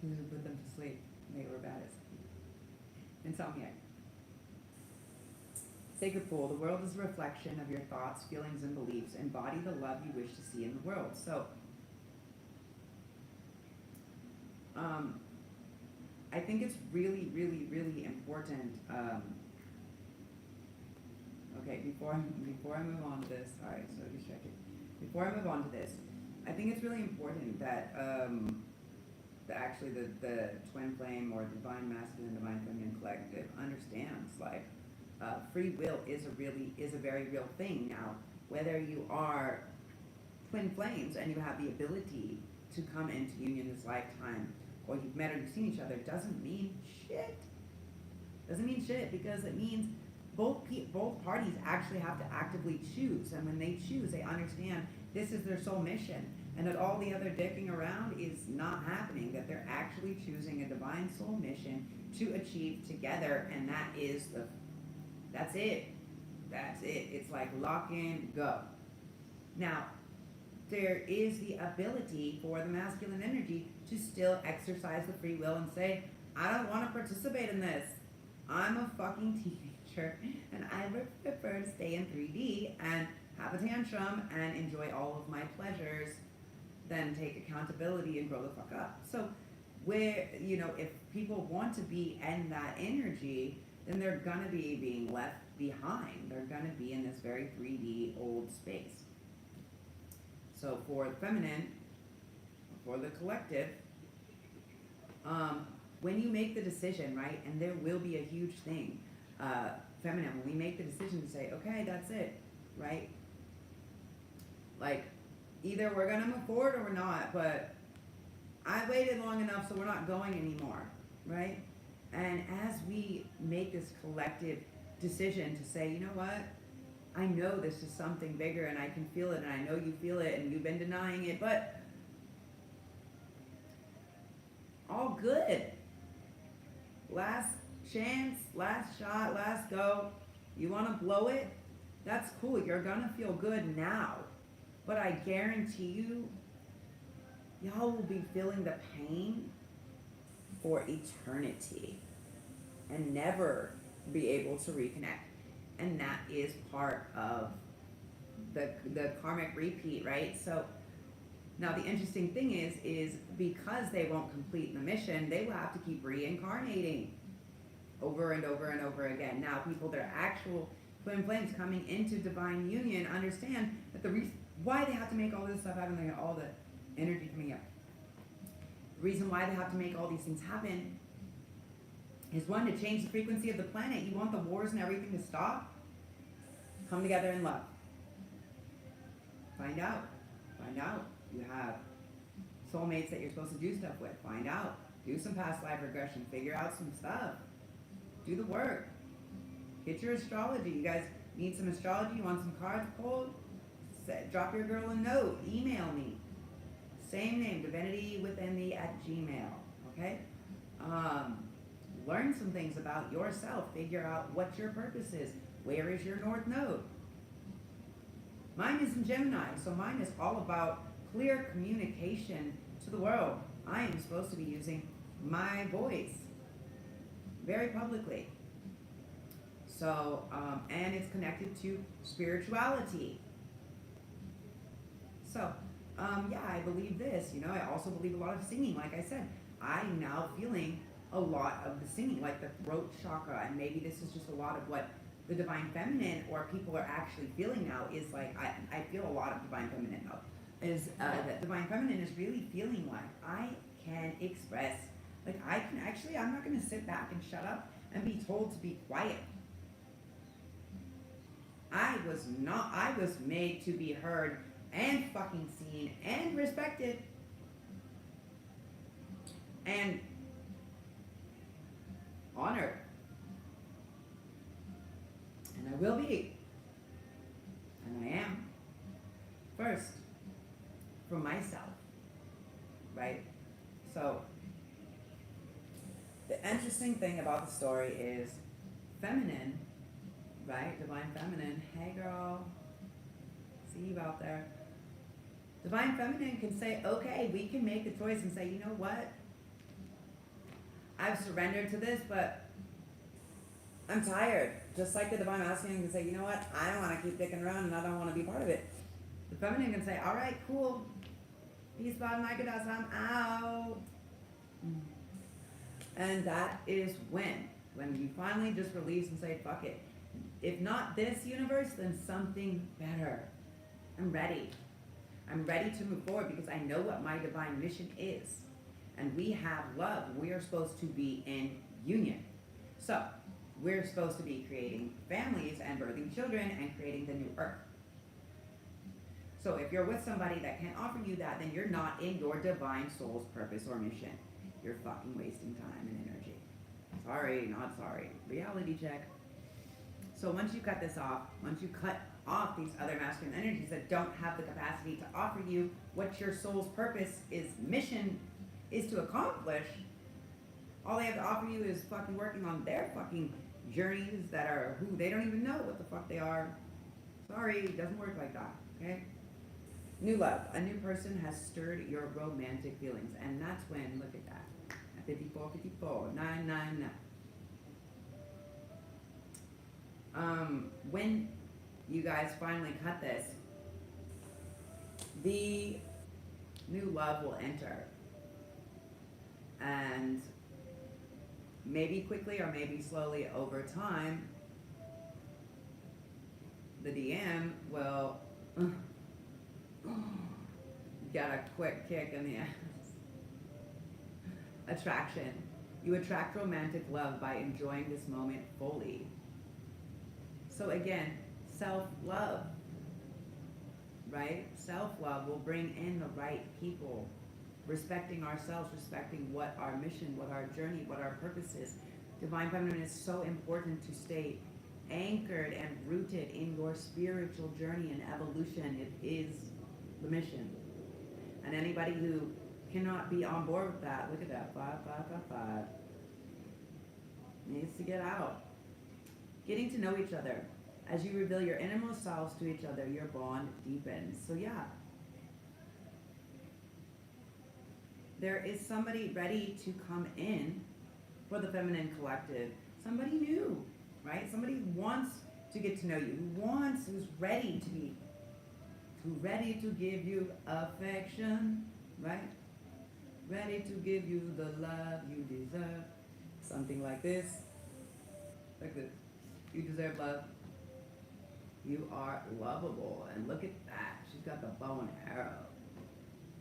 He would put them to sleep. They were bad as insomniac. Sacred pool. The world is a reflection of your thoughts, feelings, and beliefs. Embody the love you wish to see in the world. So, I think it's really, really, really important. Okay, before I move on to this, sorry, so distracted. Before I move on to this, I think it's really important that actually the twin flame or divine masculine, divine feminine collective understands like free will is a very real thing. Now, whether you are twin flames and you have the ability to come into union this lifetime, or you've met or you've seen each other, doesn't mean shit. Doesn't mean shit, because it means both parties actually have to actively choose, and when they choose, they understand this is their soul mission, and that all the other dicking around is not happening, that they're actually choosing a divine soul mission to achieve together, and that's it. That's it. It's like lock in, go. Now, there is the ability for the masculine energy to still exercise the free will and say, I don't want to participate in this. I'm a fucking teenager and I would prefer to stay in 3D and have a tantrum and enjoy all of my pleasures than take accountability and grow the fuck up. So where, if people want to be in that energy, then they're gonna be being left behind. They're gonna be in this very 3D old space. So for the feminine, for the collective, when you make the decision, right, and there will be a huge thing, feminine, when we make the decision to say, okay, that's it, right? Like, either we're gonna move forward or we're not, but I waited long enough, so we're not going anymore, right? And as we make this collective decision to say, you know what, I know this is something bigger and I can feel it and I know you feel it and you've been denying it, but all good. Last chance, last shot, last go. You want to blow it? That's cool. You're going to feel good now. But I guarantee you, y'all will be feeling the pain for eternity and never be able to reconnect. And that is part of the karmic repeat, right? So now the interesting thing is because they won't complete the mission, they will have to keep reincarnating over and over and over again. Now people that are actual twin flames coming into divine union understand that the reason why they have to make all this stuff happen, they got all the energy coming up. The reason why they have to make all these things happen is one, to change the frequency of the planet. You want the wars and everything to stop? Come together in love. Find out. Find out. You have soulmates that you're supposed to do stuff with. Find out. Do some past life regression. Figure out some stuff. Do the work. Get your astrology. You guys need some astrology? You want some cards pulled? Drop your girl a note. Email me. Same name, divinityWithinThee@gmail. Okay? Learn some things about yourself. Figure out what your purpose is. Where is your North Node? Mine is in Gemini, so mine is all about clear communication to the world. I am supposed to be using my voice very publicly. So, and it's connected to spirituality. So, yeah, I believe this. You know, I also believe a lot of singing. Like I said, I'm now feeling a lot of the singing, like the throat chakra, and maybe this is just a lot of what the divine feminine or people are actually feeling now is like, I feel a lot of divine feminine now, is that divine feminine is really feeling like I can express, like I can actually, I'm not going to sit back and shut up and be told to be quiet. I was made to be heard and fucking seen and respected. And honored. And I will be. And I am. First, for myself. Right? So, the interesting thing about the story is feminine, right? Divine feminine. Hey girl. See you out there. Divine feminine can say, okay, we can make the choice and say, you know what? I've surrendered to this, but I'm tired. Just like the divine masculine can say, you know what? I don't want to keep dicking around and I don't want to be part of it. The feminine can say, all right, cool. Peace, bad, Nikedas, I'm out. And that is when you finally just release and say, fuck it. If not this universe, then something better. I'm ready. I'm ready to move forward because I know what my divine mission is. And we have love. We are supposed to be in union. So, we're supposed to be creating families and birthing children and creating the new earth. So if you're with somebody that can't offer you that, then you're not in your divine soul's purpose or mission. You're fucking wasting time and energy. Sorry, not sorry. Reality check. So once you cut this off, once you cut off these other masculine energies that don't have the capacity to offer you what your soul's purpose is, mission is to accomplish, all they have to offer you is fucking working on their fucking journeys that are who they don't even know what the fuck they are. Sorry, it doesn't work like that, okay? New love. A new person has stirred your romantic feelings, and that's when, look at that, at 54, 54, 999. When you guys finally cut this, the new love will enter. And maybe quickly or maybe slowly over time, the DM will get a quick kick in the ass. Attraction. You attract romantic love by enjoying this moment fully. So again, self-love, right? Self-love will bring in the right people. Respecting ourselves, respecting what our mission, what our journey, what our purpose is. Divine feminine is so important to stay anchored and rooted in your spiritual journey and evolution. It is the mission. And anybody who cannot be on board with that, look at that, 5555, needs to get out. Getting to know each other. As you reveal your innermost selves to each other, your bond deepens. So yeah, there is somebody ready to come in for the feminine collective. Somebody new, right? Somebody who wants to get to know you, who's ready to be, who's ready to give you affection, right? Ready to give you the love you deserve. Something like this. Like this. You deserve love. You are lovable. And look at that. She's got the bow and arrow.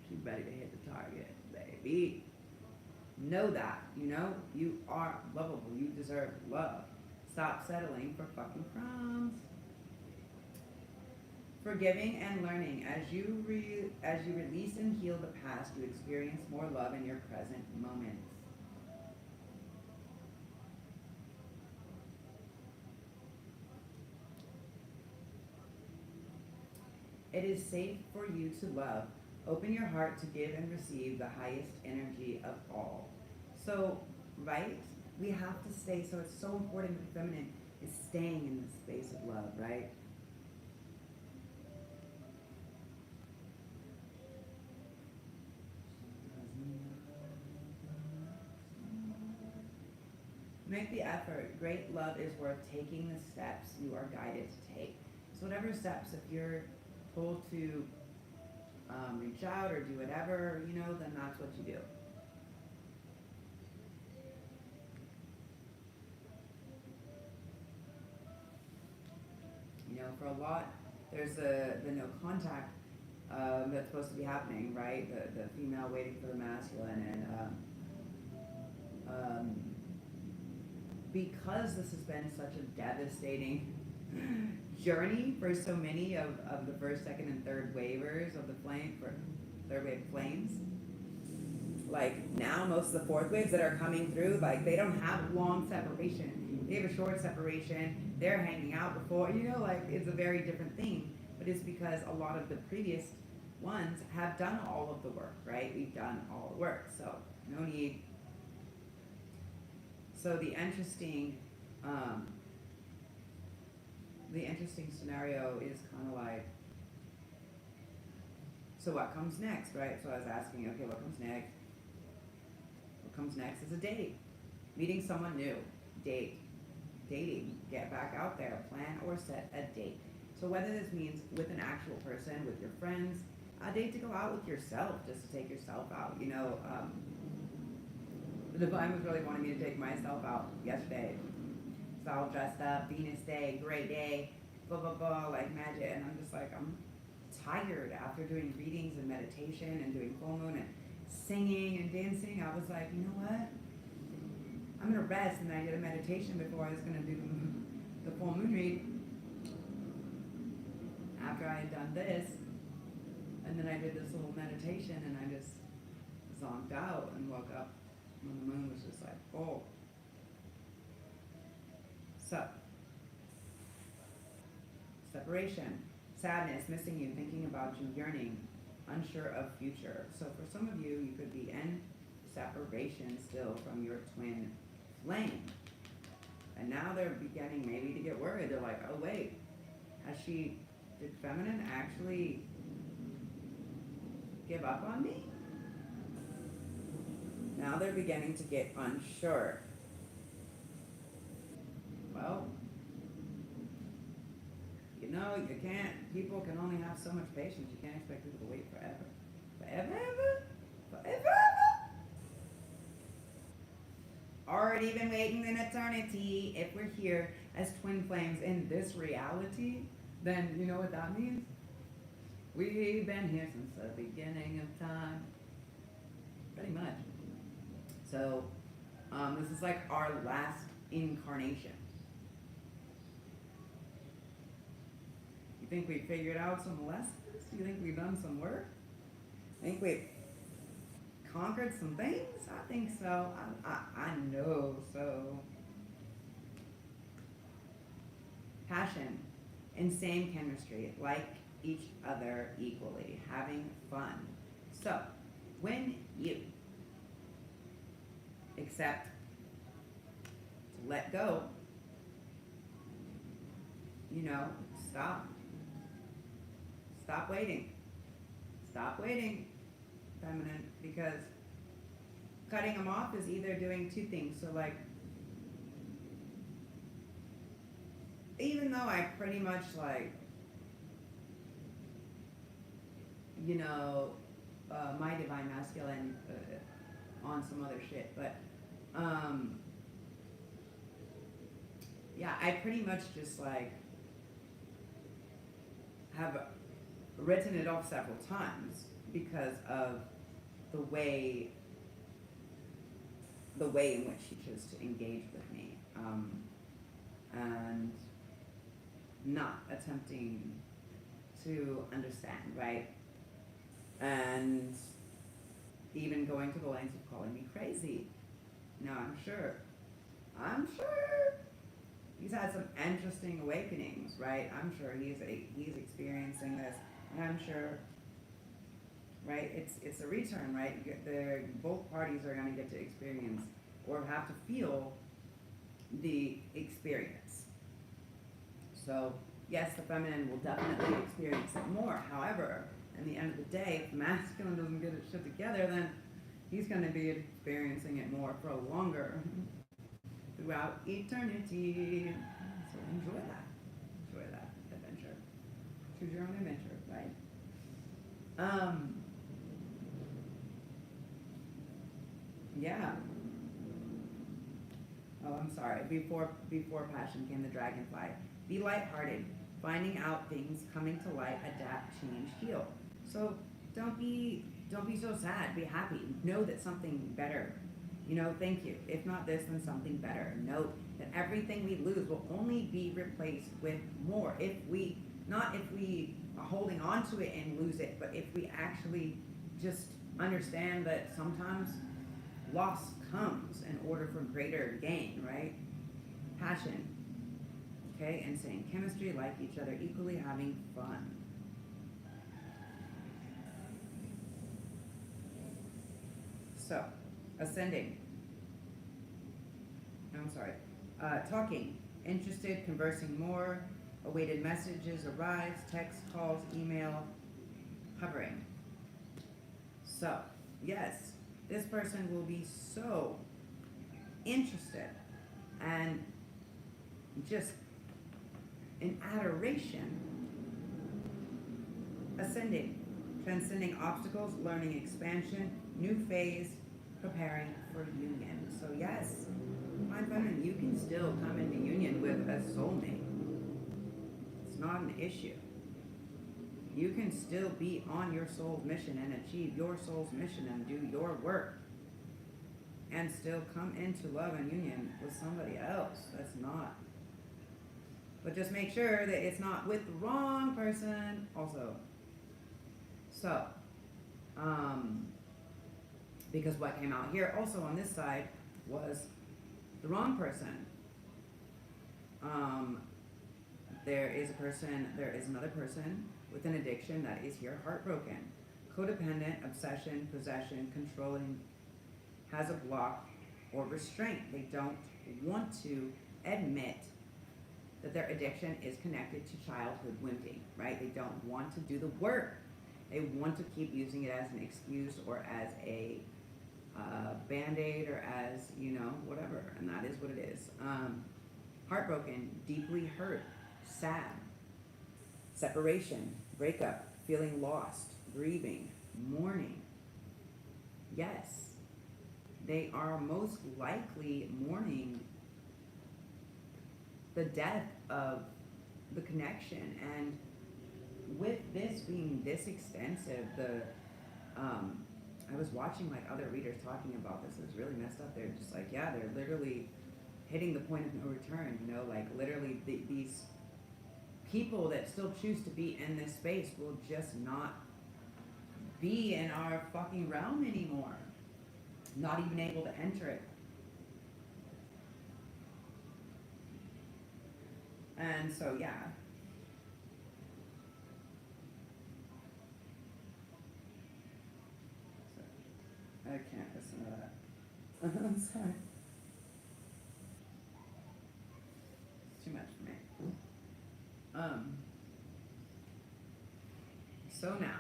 She's ready to hit the target, baby. Know that, you are lovable. You deserve love. Stop settling for fucking crumbs. Forgiving and learning. As you release and heal the past, you experience more love in your present moments. It is safe for you to love. Open your heart to give and receive the highest energy of all. So, right? We have to stay. So it's so important that the feminine is staying in the space of love, right? Make the effort. Great love is worth taking the steps you are guided to take. So whatever steps, if you're told to reach out or do whatever, then that's what you do. For a lot, there's the no contact that's supposed to be happening, right? The female waiting for the masculine, and because this has been such a devastating journey for so many of the first, second, and third wavers of the flame, for third wave flames. Like now, most of the fourth waves that are coming through, like they don't have long separation. They have a short separation. They're hanging out before, like it's a very different thing. But it's because a lot of the previous ones have done all of the work, right? We've done all the work, so no need. So um, the interesting scenario is kind of like, so what comes next, right? So I was asking, okay, what comes next? What comes next is a date, meeting someone new, dating, get back out there, plan or set a date. So whether this means with an actual person, with your friends, a date to go out with yourself, just to take yourself out. The divine was really wanting me to take myself out yesterday. So all dressed up, Venus day, great day, blah blah blah, like magic, and I'm just like, I'm tired after doing readings and meditation and doing full moon and singing and dancing. I was like, you know what? I'm gonna rest, and I did a meditation before I was gonna do the full moon read. After I had done this, and then I did this little meditation, and I just zonked out and woke up when the moon was just like full. So, separation, sadness, missing you, thinking about you, yearning, unsure of future. So for some of you, you could be in separation still from your twin flame. And now they're beginning maybe to get worried. They're like, oh wait, did feminine actually give up on me? Now they're beginning to get unsure. Well, you can't, people can only have so much patience. You can't expect people to wait forever. Forever. Already been waiting an eternity. If we're here as twin flames in this reality, then you know what that means? We've been here since the beginning of time. Pretty much. So, this is like our last incarnation. think we figured out some lessons? Do you think we've done some work? I think we've conquered some things? I think so. I know so. Passion, insane chemistry, like each other equally, having fun. So, when you accept to let go, you know, stop. Stop waiting. Stop waiting, feminine, because cutting them off is either doing two things. So, like, even though I pretty much, like, you know, my divine masculine on some other shit, but um, yeah, I pretty much just like have written it off several times because of the way in which he chose to engage with me, and not attempting to understand, right? And even going to the lengths of calling me crazy. Now I'm sure he's had some interesting awakenings, right? I'm sure he's experiencing this, and I'm sure, right? It's a return, right? Both parties are going to get to experience or have to feel the experience. So yes, the feminine will definitely experience it more. However, in the end of the day, if the masculine doesn't get its shit together, then he's going to be experiencing it more for longer throughout eternity. So enjoy that. Enjoy that adventure. Choose your own adventure, right? Yeah. Oh, I'm sorry. Before passion came the dragonfly. Be lighthearted. Finding out things, coming to light, adapt, change, heal. So don't be so sad. Be happy. Know that something better. You know, thank you. If not this, then something better. Know that everything we lose will only be replaced with more. If we are holding on to it and lose it, but if we actually just understand that sometimes loss comes in order for greater gain, right? Passion, okay, and saying chemistry, like each other equally, having fun. So, ascending, I'm sorry, talking, interested, conversing more, awaited messages arrives, text, calls, email, hovering. So, yes, this person will be so interested and just in adoration, ascending, transcending obstacles, learning expansion, new phase, preparing for union. So yes, my feminine, you can still come into union with a soulmate. It's not an issue. You can still be on your soul's mission and achieve your soul's mission and do your work and still come into love and union with somebody else. That's not. But just make sure that it's not with the wrong person also. So, um, because what came out here also on this side was the wrong person. Um, there is another person with an addiction that is here heartbroken. Codependent, obsession, possession, controlling, has a block or restraint. They don't want to admit that their addiction is connected to childhood wimping, right? They don't want to do the work. They want to keep using it as an excuse or as a band-aid or as, whatever, and that is what it is. Heartbroken, deeply hurt, sad, separation, breakup, feeling lost, grieving, mourning. Yes, they are most likely mourning the death of the connection. And with this being this extensive, I was watching like other readers talking about this. It was really messed up. They're just like, yeah, they're literally hitting the point of no return. Like literally these people that still choose to be in this space will just not be in our fucking realm anymore. Not even able to enter it. And so, yeah. So, I can't listen to that. I'm sorry. It's too much for me. Um, so now,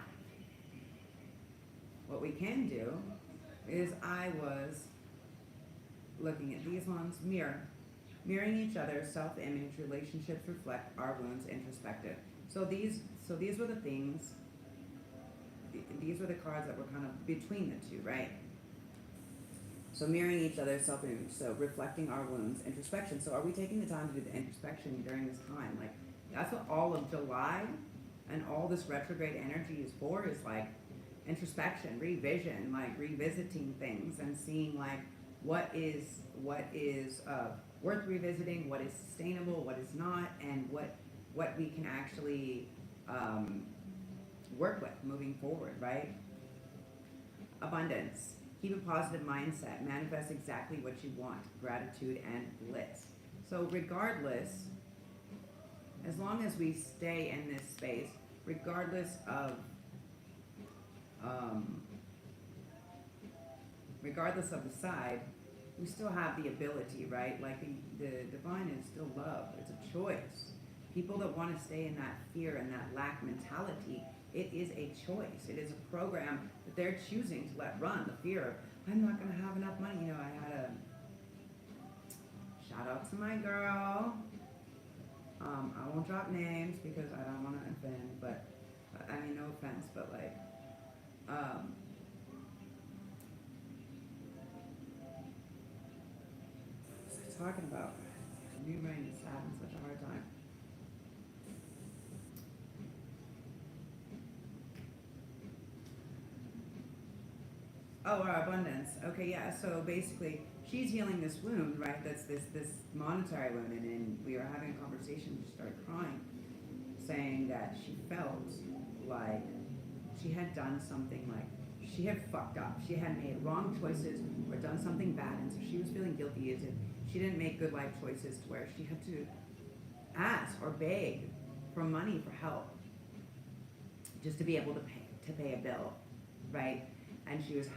what we can do is I was looking at these ones, mirroring each other, self-image, relationships reflect our wounds, introspective. So these were the things. These were the cards that were kind of between the two, right? So mirroring each other, self-image, so reflecting our wounds, introspection. So are we taking the time to do the introspection during this time? Like that's what all of July and all this retrograde energy is for, is like introspection, revision, like revisiting things and seeing like what is worth revisiting, what is sustainable, what is not, and what we can actually work with moving forward, right? Abundance. Keep a positive mindset. Manifest exactly what you want. Gratitude and bliss. So regardless, as long as we stay in this space, regardless of um, the side, we still have the ability, right? Like the divine is still love. It's a choice. People that want to stay in that fear and that lack mentality, it is a choice. It is a program that they're choosing to let run. The fear of, I'm not going to have enough money. You know, I had a shout out to my girl. I won't drop names because I don't want to offend, but I mean, no offense, but like, um, what was I talking about? New brain is having such a hard time. Oh, our abundance. Okay, yeah. So basically, she's healing this wound, right? That's this monetary wound, and then we were having a conversation. She started crying, saying that she felt like she had done something, like she had fucked up. She had made wrong choices or done something bad, and so she was feeling guilty as if she didn't make good life choices to where she had to ask or beg for money for help just to be able to pay a bill, right? And she was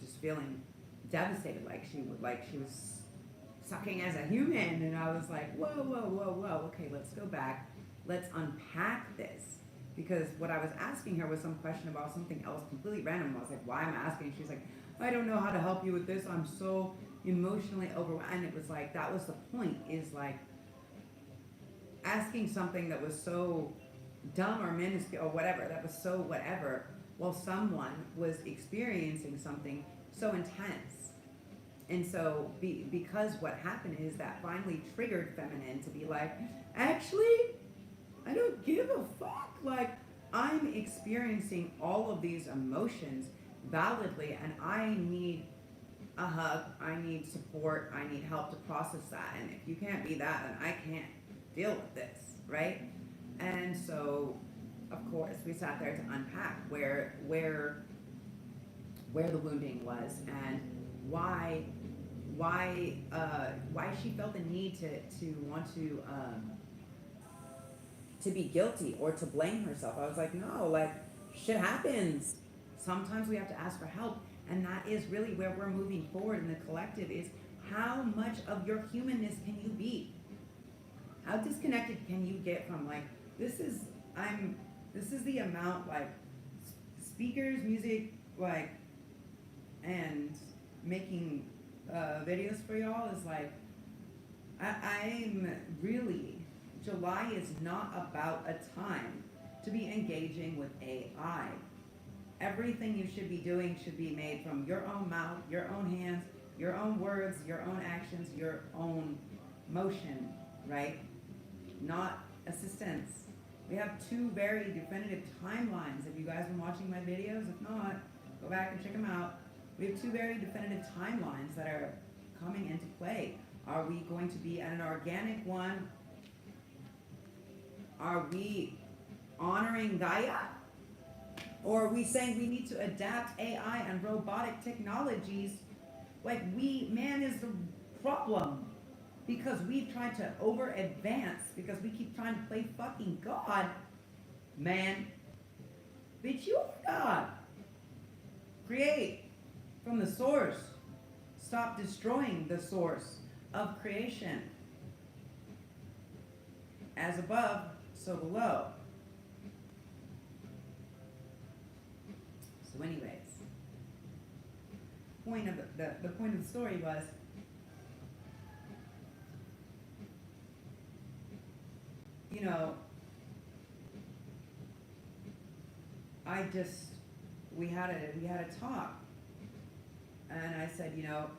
just feeling devastated, like she was sucking as a human. And I was like, whoa, whoa, whoa, whoa. Okay, let's go back. Let's unpack this. Because what I was asking her was some question about something else completely random. I was like, why am I asking? She's like, I don't know how to help you with this. I'm so emotionally overwhelmed. And it was like, that was the point, is like asking something that was so dumb or minuscule or whatever, that was so whatever, while someone was experiencing something so intense. And so because what happened is that finally triggered feminine to be like, actually, I don't give a fuck. Like, I'm experiencing all of these emotions validly, and I need a hug, I need support, I need help to process that. And if you can't be that, then I can't deal with this, right? And so, of course, we sat there to unpack where the wounding was, and why why she felt the need to want to be guilty or to blame herself. I was like, no, like shit happens. Sometimes we have to ask for help, and that is really where we're moving forward in the collective, is how much of your humanness can you be? How disconnected can you get from, like, this is the amount, like, speakers, music, like, and making videos for y'all is like, I'm really, July is not about a time to be engaging with AI. Everything you should be doing should be made from your own mouth, your own hands, your own words, your own actions, your own motion, right? Not assistance. We have two very definitive timelines. Have you guys been watching my videos? If not, go back and check them out. We have two very definitive timelines that are coming into play. Are we going to be at an organic one Are we honoring Gaia? Or are we saying we need to adapt AI and robotic technologies? Like man is the problem. Because we've tried to over advance, because we keep trying to play fucking God. Man, bitch, you are God. Create from the source. Stop destroying the source of creation. As above, so below. So anyways, the point of the story was, you know, we had a talk, and I said, you know,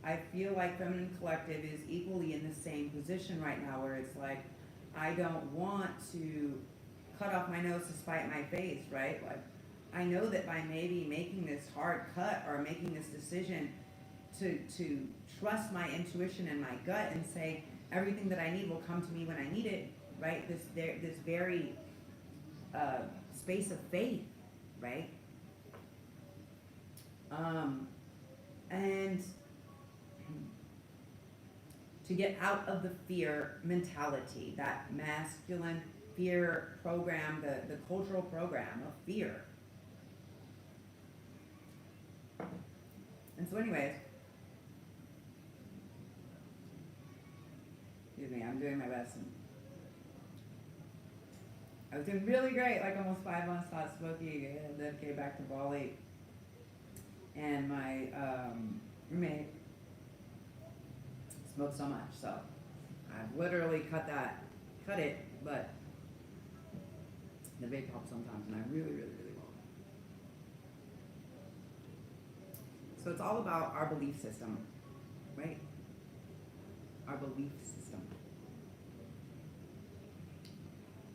I feel like Feminine Collective is equally in the same position right now, where it's like, I don't want to cut off my nose to spite my face, right? Like, I know that by maybe making this hard cut or making this decision to trust my intuition and my gut and say everything that I need will come to me when I need it, right? This very space of faith, right? And to get out of the fear mentality, that masculine fear program, the cultural program of fear. And so anyways, excuse me, I'm doing my best. And I was doing really great, like almost 5 months not smoking, and then came back to Bali. And my roommate smoked so much, so I've literally cut it, but the vape helps sometimes, and I really, really, really won't. So it's all about our belief system, right? Our belief system.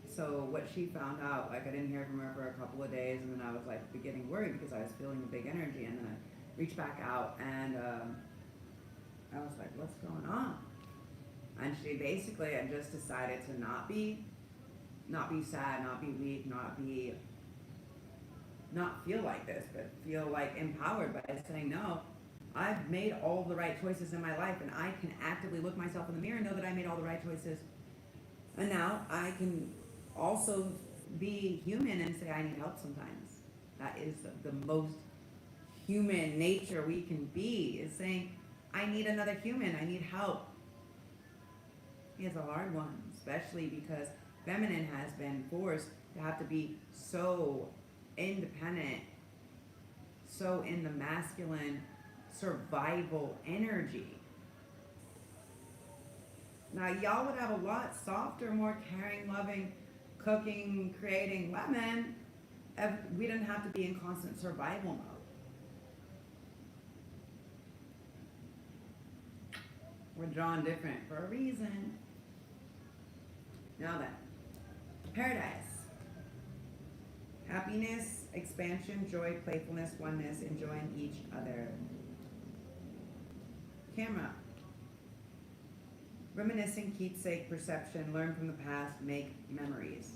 So what she found out, like I didn't hear from her for a couple of days, and then I was like getting worried because I was feeling a big energy, and then I reached back out, and I was like, what's going on? And she basically had just decided to not be sad, not be weak, not feel like this, but feel like empowered by saying, no, I've made all the right choices in my life, and I can actively look myself in the mirror and know that I made all the right choices. And now I can also be human and say I need help sometimes. That is the most human nature we can be, is saying, I need another human, I need help. It's a hard one, especially because feminine has been forced to have to be so independent, so in the masculine survival energy. Now y'all would have a lot softer, more caring, loving, cooking, creating women if we didn't have to be in constant survival mode. We're drawn different for a reason. Now then, paradise. Happiness, expansion, joy, playfulness, oneness, enjoying each other. Camera. Reminiscing, keepsake, perception, learn from the past, make memories.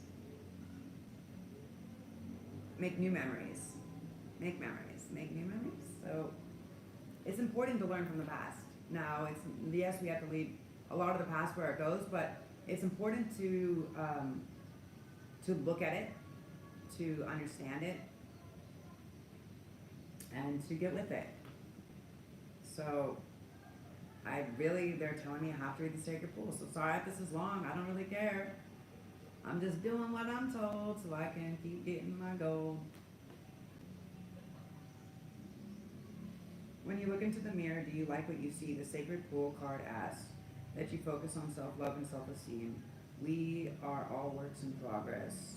Make new memories. Make memories. Make new memories. So it's important to learn from the past. Now, yes, we have to leave a lot of the past where it goes, but it's important to look at it, to understand it, and to get with it. So they're telling me I have to read the Sacred Pool. So sorry if this is long, I don't really care. I'm just doing what I'm told so I can keep getting my goal. When you look into the mirror, do you like what you see? The Sacred Pool card asks that you focus on self-love and self-esteem. We are all works in progress.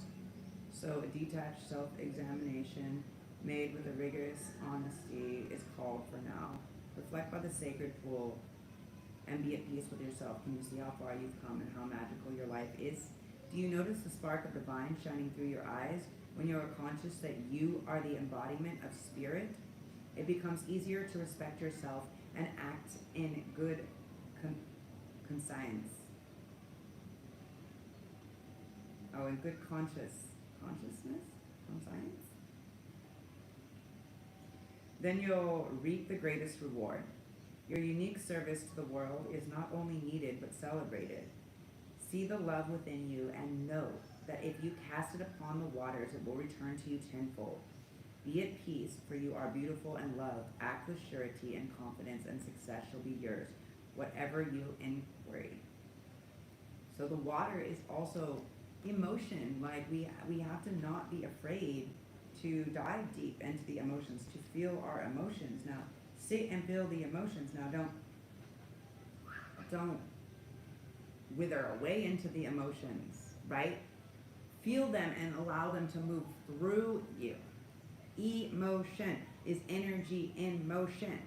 So a detached self-examination made with a rigorous honesty is called for now. Reflect by the Sacred Pool and be at peace with yourself. Can you see how far you've come and how magical your life is? Do you notice the spark of divine shining through your eyes when you are conscious that you are the embodiment of spirit? It becomes easier to respect yourself and act in good conscience. Oh, and good consciousness, conscience. Then you'll reap the greatest reward. Your unique service to the world is not only needed but celebrated. See the love within you and know that if you cast it upon the waters, it will return to you tenfold. Be at peace, for you are beautiful and loved. Act with surety and confidence, and success shall be yours, whatever you inquiry. So the water is also emotion. Like we have to not be afraid to dive deep into the emotions, to feel our emotions. Now, sit and feel the emotions. Now, don't wither away into the emotions, right? Feel them and allow them to move through you. Emotion is energy in motion.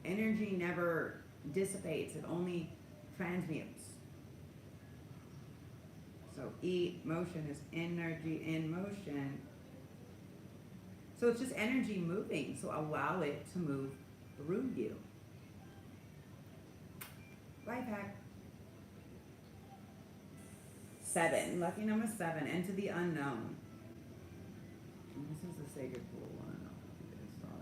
Energy never dissipates, it only transmutes. So emotion is energy in motion. So it's just energy moving, so allow it to move through you. Life hack. 7, lucky number 7, into the unknown. And this is the sacred pool one. I don't know if you guys saw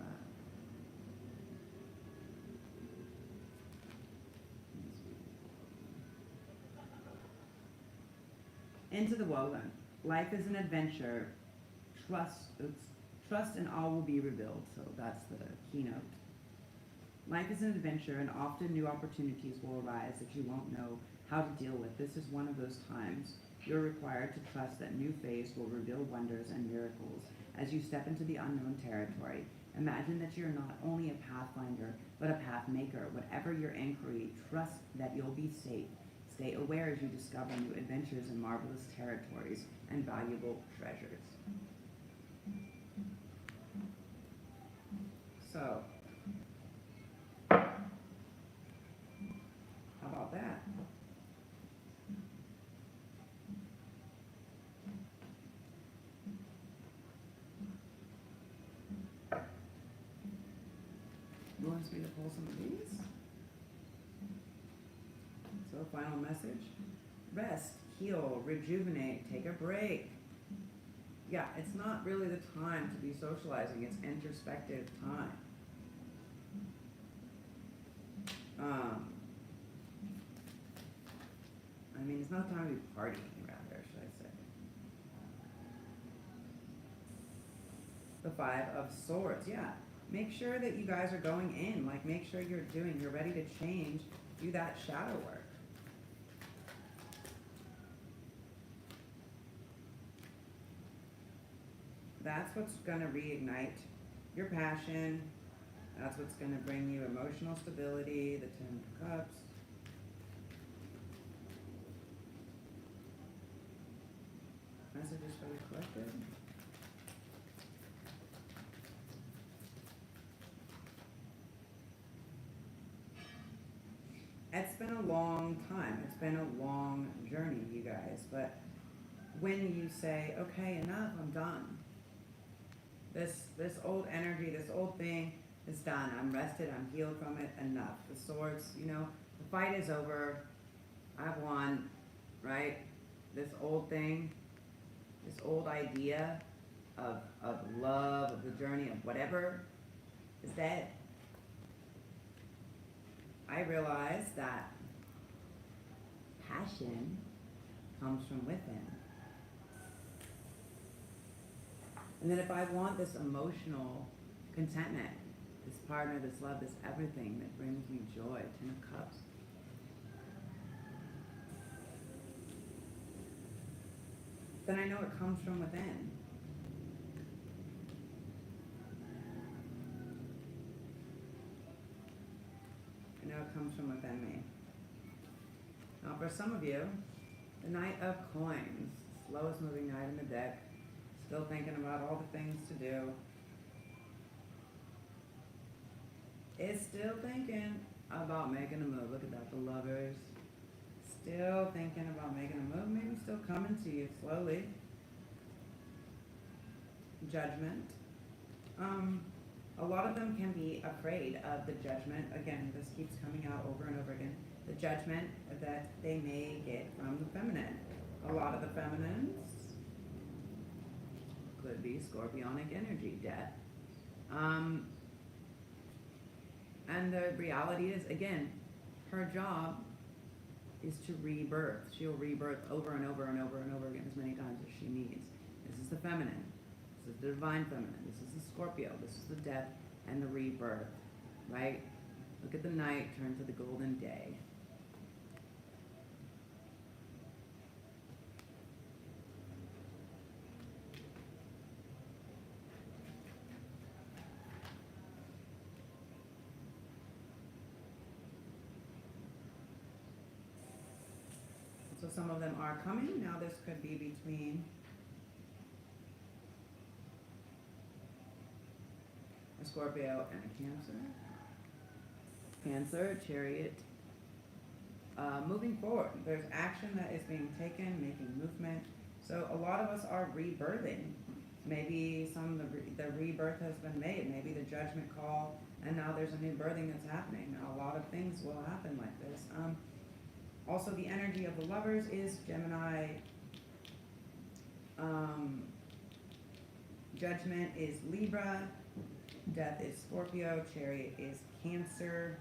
that. Into the woven. Life is an adventure. Trust and all will be revealed. So that's the keynote. Life is an adventure, and often new opportunities will arise that you won't know how to deal with. This is one of those times. You're required to trust that new phase will reveal wonders and miracles as you step into the unknown territory. Imagine that you're not only a pathfinder, but a path maker. Whatever your inquiry, trust that you'll be safe. Stay aware as you discover new adventures in marvelous territories and valuable treasures. So, how about that? Who wants me to pull some of these? So, final message. Rest, heal, rejuvenate, take a break. Yeah, it's not really the time to be socializing. It's introspective time. I mean, it's not time to be partying, rather, should I say. The 5 of Swords, yeah. Make sure that you guys are going in. Like, make sure you're ready to change. Do that shadow work. That's what's going to reignite your passion. That's what's going to bring you emotional stability, the 10 of Cups. Messages for the collective. It's been a long time. It's been a long journey, you guys. But when you say, okay, enough, I'm done. This old energy, this old thing is done. I'm rested, I'm healed from it, enough. The Swords, the fight is over. I've won, right? This old thing, this old idea of love, of the journey, of whatever, is dead. I realize that passion comes from within. And then if I want this emotional contentment, this partner, this love, this everything that brings me joy, 10 of Cups, then I know it comes from within. I know it comes from within me. Now for some of you, the Knight of Coins, slowest moving knight in the deck, still thinking about all the things to do. Is still thinking about making a move. Look at that, the Lovers. Still thinking about making a move, maybe still coming to you slowly. Judgment. A lot of them can be afraid of the judgment. Again, this keeps coming out over and over again. The judgment that they may get from the feminine. A lot of the feminines could be scorpionic energy, death. Um, and the reality is, again, her job is to rebirth. She'll rebirth over and over and over and over again as many times as she needs. This is the feminine. This is the divine feminine. This is the Scorpio. This is the death and the rebirth, right? Look at the night turn to the golden day. So some of them are coming. Now this could be between a Scorpio and a Cancer. Cancer, Chariot. Moving forward, there's action that is being taken, making movement. So a lot of us are rebirthing. Maybe the rebirth has been made. Maybe the judgment call, and now there's a new birthing that's happening. Now a lot of things will happen like this. Also, the energy of the lovers is Gemini. Judgment is Libra. Death is Scorpio. Chariot is Cancer.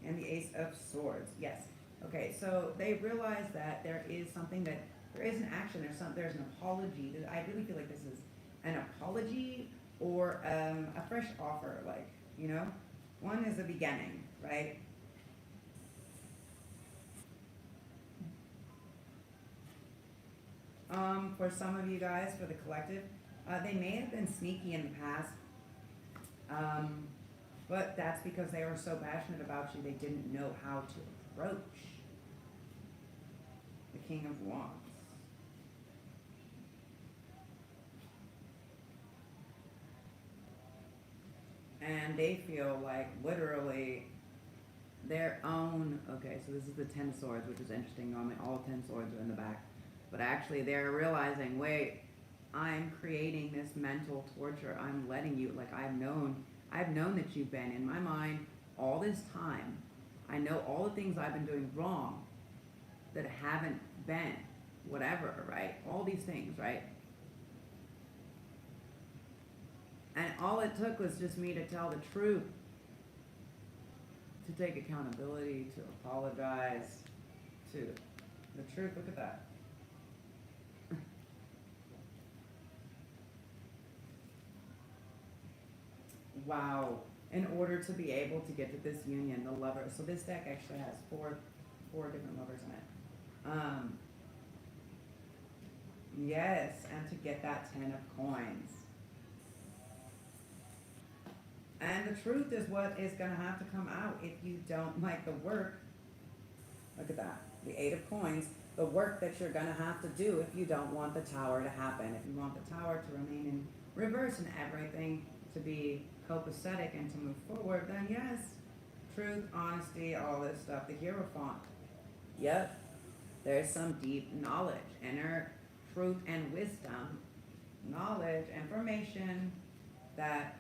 And the Ace of Swords. Yes. Okay, so they realize that there is something that, there is an action, there's an apology. I really feel like this is an apology or a fresh offer, like, you know? One is a beginning, right? For some of you guys, for the collective, they may have been sneaky in the past, but that's because they were so passionate about you, they didn't know how to approach the King of Wands. And they feel like literally their own, okay, so this is the 10 swords, which is interesting. Normally all 10 swords are in the back. But actually they're realizing, wait, I'm creating this mental torture. I'm letting you, like I've known that you've been in my mind all this time. I know all the things I've been doing wrong that haven't been, whatever, right? All these things, right? And all it took was just me to tell the truth, to take accountability, to apologize, to the truth. Look at that. Wow. In order to be able to get to this union, the lover. So this deck actually has four different lovers in it. Yes, and to get that 10 of coins. And the truth is what is going to have to come out if you don't like the work. Look at that. The 8 of coins. The work that you're going to have to do if you don't want the tower to happen. If you want the tower to remain in reverse and everything to be copacetic and to move forward, then yes, truth, honesty, all this stuff. The Hierophant. Yep. There's some deep knowledge, inner truth and wisdom, knowledge, information that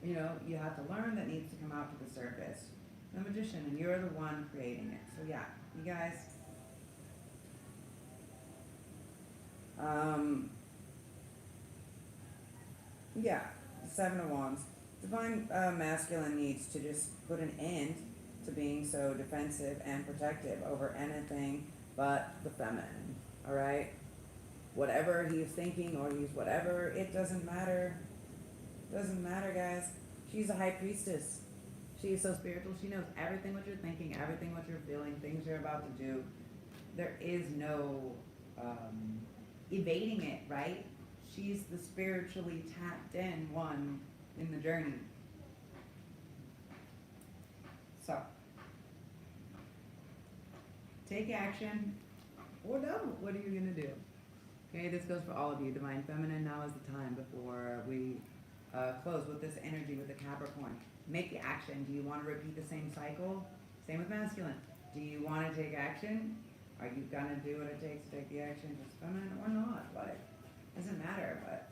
you know, you have to learn, that needs to come out to the surface. The Magician, and you're the one creating it. So yeah, you guys, yeah, 7 of Wands. Divine Masculine needs to just put an end to being so defensive and protective over anything but the feminine, alright? Whatever he's thinking or he's whatever, it doesn't matter. Doesn't matter, guys. She's a high priestess. She is so spiritual. She knows everything what you're thinking, everything what you're feeling, things you're about to do. There is no evading it, right? She's the spiritually tapped in one in the journey. So, take action or don't. What are you going to do? Okay, this goes for all of you. Divine Feminine, now is the time before we close with this energy with the Capricorn. Make the action. Do you want to repeat the same cycle? Same with Masculine. Do you want to take action? Are you going to do what it takes to take the action? Just feminine or not? Like, doesn't matter. But,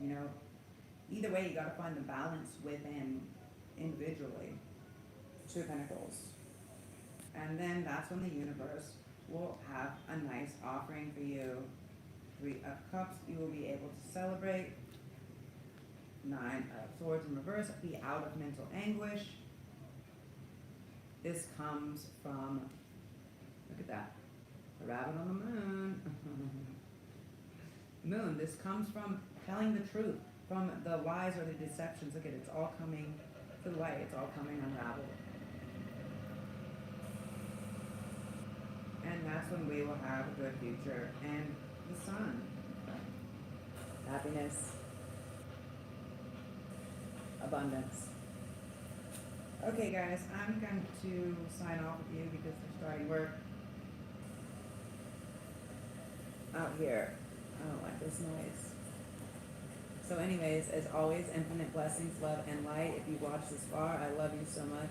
you know, either way, you got to find the balance within individually. 2 of Pentacles. And then that's when the universe will have a nice offering for you. Three of Cups, you will be able to celebrate. Nine of Swords in reverse, be out of mental anguish. This comes from, look at that, the rabbit on the moon. Moon, this comes from telling the truth, from the lies or the deceptions. Look at it, it's all coming to the light, it's all coming unraveled. And that's when we will have a good future. And the sun, happiness, abundance. Okay guys, I'm going to sign off with you because they're starting work out here. I don't like this noise. So anyways, as always, infinite blessings, love, and light. If you watched this far, I love you so much.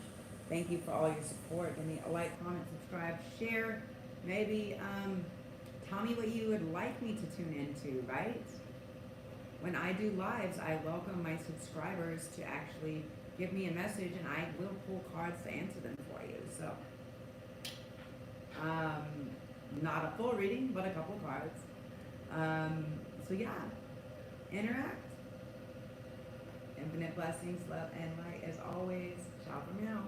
Thank you for all your support. Give me a like, comment, subscribe, share. Maybe tell me what you would like me to tune into, right? When I do lives, I welcome my subscribers to actually give me a message, and I will pull cards to answer them for you. So, not a full reading, but a couple cards. So yeah, interact. Infinite blessings, love, and light as always. Ciao for now.